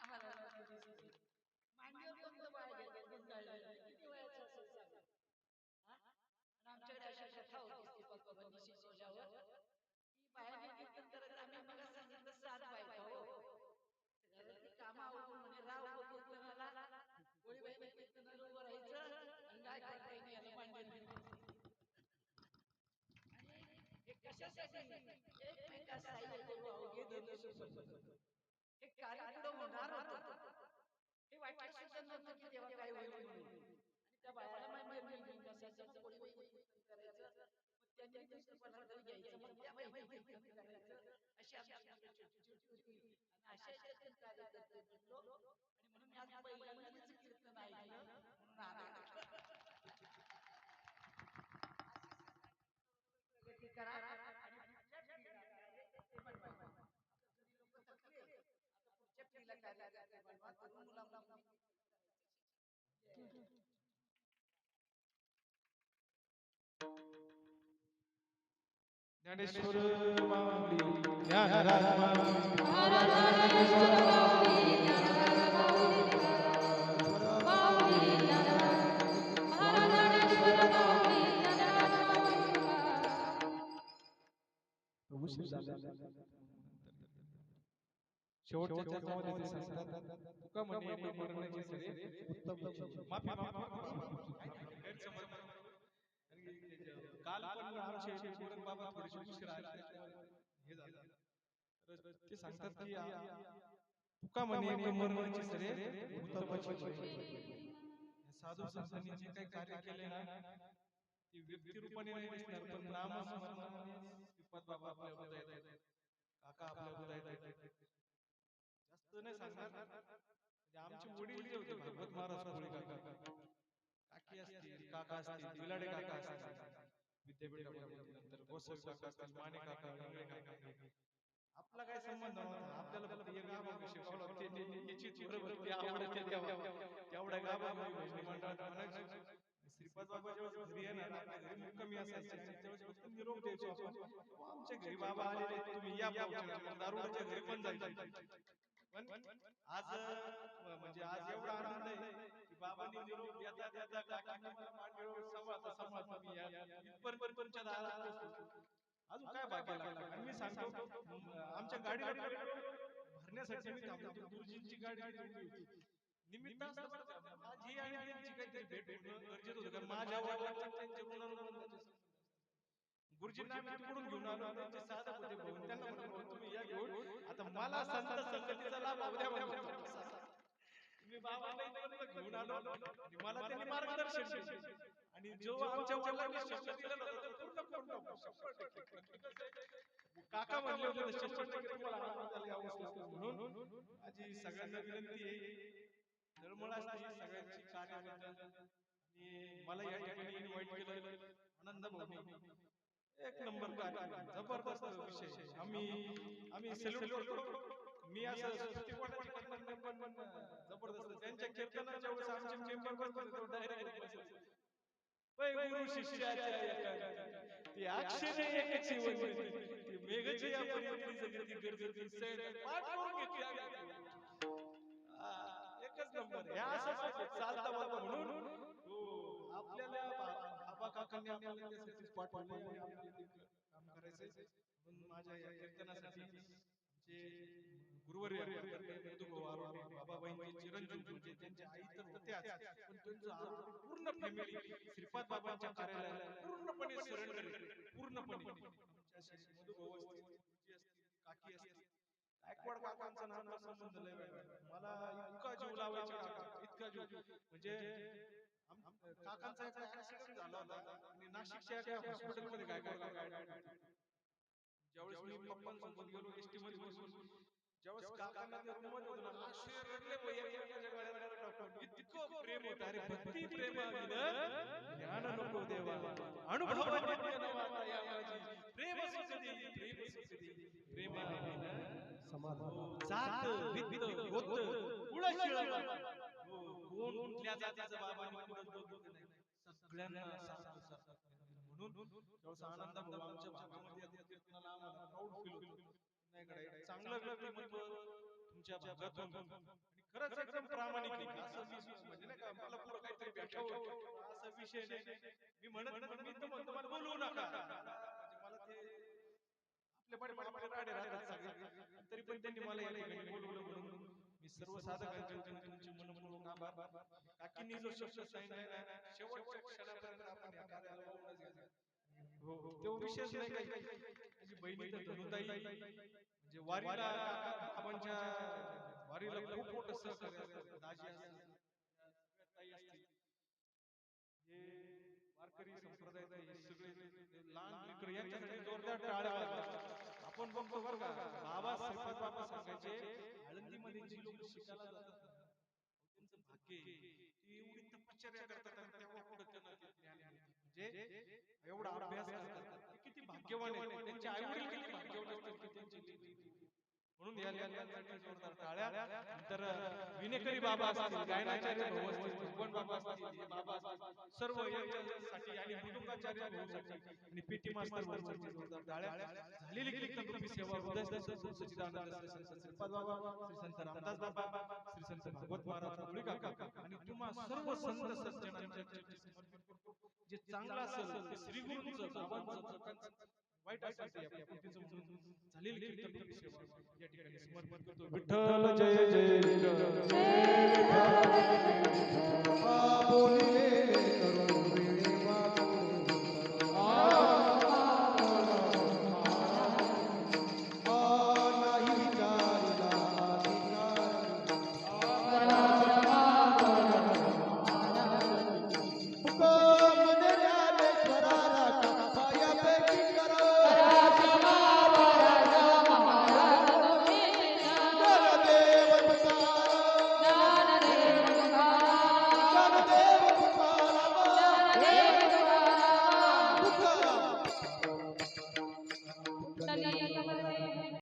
आम्हाला नव्हते दिसले. मांडीवर कोणतं बाळ घेतलं गुंडाळलं किती वयाचं असेल सांगा. आणि आमच्याकडे अशा कथा होती दीपक बाबांनी शिकवल्यावर की बायाने कीर्तन करत आम्ही मला सांगितलं 7 बायका हो घरातली कामं आवरून म्हणे राव कीर्तनाला गोळीबाईने कीर्तनाला उभं राहायचं आणि गायकवाडबाईने याला मांडीवर घेतलं. कशासाठी एकमेकास साह्य करू अवघे धनु सोबत हे कार्य पुढे होणार होतं. हे वाटत सुद्धा नव्हतं की तेव्हा काय होईल म्हणून. आणि त्या बायाला मान्य मिळाली कशाचं मग कोणी करायचं मग त्यांनी दुसरं पदार्थ घ्यायचं मग त्या बाईने कीर्तन करायचं अशी आमची चिडचिड होती. आणि अशा याच्यातून कार्य करत होतो. आणि म्हणून मी आज पहिल्यांदाच कीर्तन ऐकलं म्हणून आनंद करा आणि पुढच्या पिढीला ते बनवा. लोक थकले आता पुढच्या पिढीला कार्य बनवा तरुण मुलांना ज्ञानेश्वर माऊली ज्ञानराज माऊली ज्ञानेश्वर माऊली ज्ञानराज माऊली ज्ञानेश्वर माऊली ज्ञानराज शेवटच्या चरणामध्ये ते सांगतात तुका म्हणे एका मरणाची सरे उत्तम माफी काल पण आमचे पूरक बाबा थोडेसे उशीर आले हे झालं तर ते सांगतात की तुका म्हणे एका मरणाची सरे उत्तम साधू संतांनी जे काही कार्य केले ना ते व्यक्ती रूपाने नाही दिसणार पण नामस्मरणाने श्रीपाद बाबा आपल्या हृदयात आहेत काका आपल्या हृदयात आहेत जास्त नाही सांगणार म्हणजे आमचे वडील जे होते भागवत महाराज कोळी काका काकी असतील काका असतील विलाडे काका असतील विद्यापीठामध्ये नंतर गोसावी काका असतील माने काका इंगळे काका आपला काय संबंध नव्हता आपल्याला फक्त एक गाभा शिकवला याची बरोबर ती आवडते तेवढ्या गाभा भजनी मंडळात म्हणायचं श्रीपाद बाबा जेव्हा घरी येणार आपल्या घरी मुक्कामी असायचे तेव्हा फक्त निरोप द्यायचो आपण आमच्या घरी बाबा आलेले तुम्ही या दारुडाच्या घरी पण जायचे पण आज म्हणजे आज एवढा आनंद आहे की बाबांनी निरोप येता येता काकांनी मला मांडीवर सांभाळता मी इथपर्यंत तुमच्या दारात पोहोचलो अजून काय बाकी लागलं आणि मी सांगतो आमच्या गाडीला भरण्यासाठी मी थांबलो गुरुजींची गाडी होती निमित्त माझी आणि त्यांची काहीतरी भेट होणं गरजेचं होतं कारण माझ्या वडिलांचं त्यांच्या ऋणानुबंधाचे संबंध गुरुजींना आम्ही तिकडून घेऊन आलो त्यांचे साधक होते भाऊ त्यांना म्हणलं भाऊ तुम्ही या घेऊन आता मला संत संगतीचा लाभ होऊ द्या म्हणलं. मी बाबांना इथपर्यंत घेऊन आलो आणि मला त्यांनी मार्गदर्शन केले आणि जो आमच्या वडिलांनी शब्द दिलेला होता तो पूर्ण करून टाकू. 100% काका म्हणले होते 100% तुम्हाला आनंदाला यावंच लागतं म्हणून माझी सगळ्यांना विनंती आहे तळमळ असते सगळ्यांची कार्याबद्दल आणि मला या ठिकाणी इन्व्हाइट केलं आनंद भाऊ एक नंबर कार्यक्रम जबरदस्त विषय आम्ही सेल्यूट करतो. मी असं स्तुती कोणाची करणार नाही पण जबरदस्त त्यांच्या कीर्तनाच्या वेळेस आमचे मेंबर बसले तो डायरेक्ट बसले पै गुरु शिष्याच्या एकांती ती अक्षरे एक जीवन ती मेघची या परी जगती गरजती सैन पाठ करून घेतली एकच नंबर हे असं चालता बोलता म्हणून आपल्याला बाबा काकांनी आपल्याला त्यासाठीच पाठवले काम करायचे म्हणून माझ्या या कीर्तनासाठी आमचे गुरुवर्य बाबा बहिणी चिरंजीव म्हणजे त्यांचे आई तर होत्याच पण त्यांचं पूर्ण फॅमिली श्रीपाद बाबांच्या कार्यालयाला पूर्णपणे सरेंडर पूर्णपणे आमच्या मधुभाऊ असतील काकी असतील गायकवाड काकांचा नामचा संबंध लय वेगळा मला इतका जीव लावायचा काका इतका जीव म्हणजे काकांचा एक ऍक्सिडेंट झाला होता आणि नाशिकच्या एका हॉस्पिटलमध्ये गायकवाड काका ऍडमिट होते. ज्यावेळेस मी पप्पांसोबत गेलो एसटी मध्ये बसून ज्यावेळेस काकांना त्या रूम मध्ये होतो ना असे रडले वैयाच्या गाड्याला डॉक्टर इतकं प्रेम होतं अरे भक्ती प्रेम ज्ञान नको देवा अनुभव नवा या माझी प्रेम सुख दे प्रेमा समाधान जात वित्त गोत कुळशिळ कोण कुठल्या जातीचा बाबांनी कुठं बघितलं नाही सगळ्यांना सारखं म्हणून जेव्हा आनंद भाऊ आमच्या भागामध्ये कीर्तनाला आम्हाला प्राऊड फील होतो नाही कडे चांगलं व्यक्तिमत्व तुमच्या भागातून आणि खरंच एकदम प्रामाणिक असं म्हणजे नाही का मला पुढे काहीतरी भेटावं असा विषय नाही मी म्हणत मी तर म्हणतो मला बोलवू नका म्हणजे मला ते आपले राडे राहतात सगळे तरी पण त्यांनी मला या ठिकाणी बोलवलं म्हणून मी सर्व साधकांच्या वतीने तुमचे मनपूर्वक आभार. काकींनी जो शब्द सांगितला शेवटच्या क्षणापर्यंत आपण या कार्याला वाहूनच गेलो. हो तो विशेष नाही काही माझी बहिणी तर धनुताई म्हणजे वारीला बाबांच्या वारीला खूप मोठं सहकार्य असतं दाजी असतील ताई असतील हे वारकरी संप्रदायाचे सगळे लहान लेकरं यांच्यासाठी जोरदार टाळ्या वाजवा. आपण बघतो बरं का बाबा श्रीपाद बाबा सांगायचे आळंदीमध्ये जी लोक शिकायला जातात त्यांचं भाग्य ती एवढी तपश्चर्या करतात आणि तेव्हा पुढे त्यांना ते ज्ञान म्हणजे एवढा अभ्यास करतात किती भाग्यवान आहेत त्यांचे आई वडील किती भाग्यवान असतील की त्यांची म्हणून या लेकरांसाठी जोरदार टाळ्या. नंतर विनेकरी बाबा असतील गायनाचार्य भाऊ असतील भगवान बाबा असतील हे बाबा असतील सर्व यांच्यासाठी आणि मृदुंगाचार्य भाऊसाठी आणि पेटी मास्तर भाऊसाठी जोरदार टाळ्या. झालेली कीर्तन रूपी सेवा हृदय सच्चिदानंद श्री संत श्रीपाद बाबा श्री संत रामदास बाबा श्री संत भागवत महाराज कोळी काका आणि तुम्हा सर्व संत सज्जनांच्या समर्पित करतो. जे चांगलं असेल ते श्री गुरूंचं बाबांचं वाईट असेल ते आपल्या कृतीचं म्हणून झालेली कीर्तन रूपी सेवा या ठिकाणी समर्पण करतो. विठ्ठल जय जय विठ्ठल.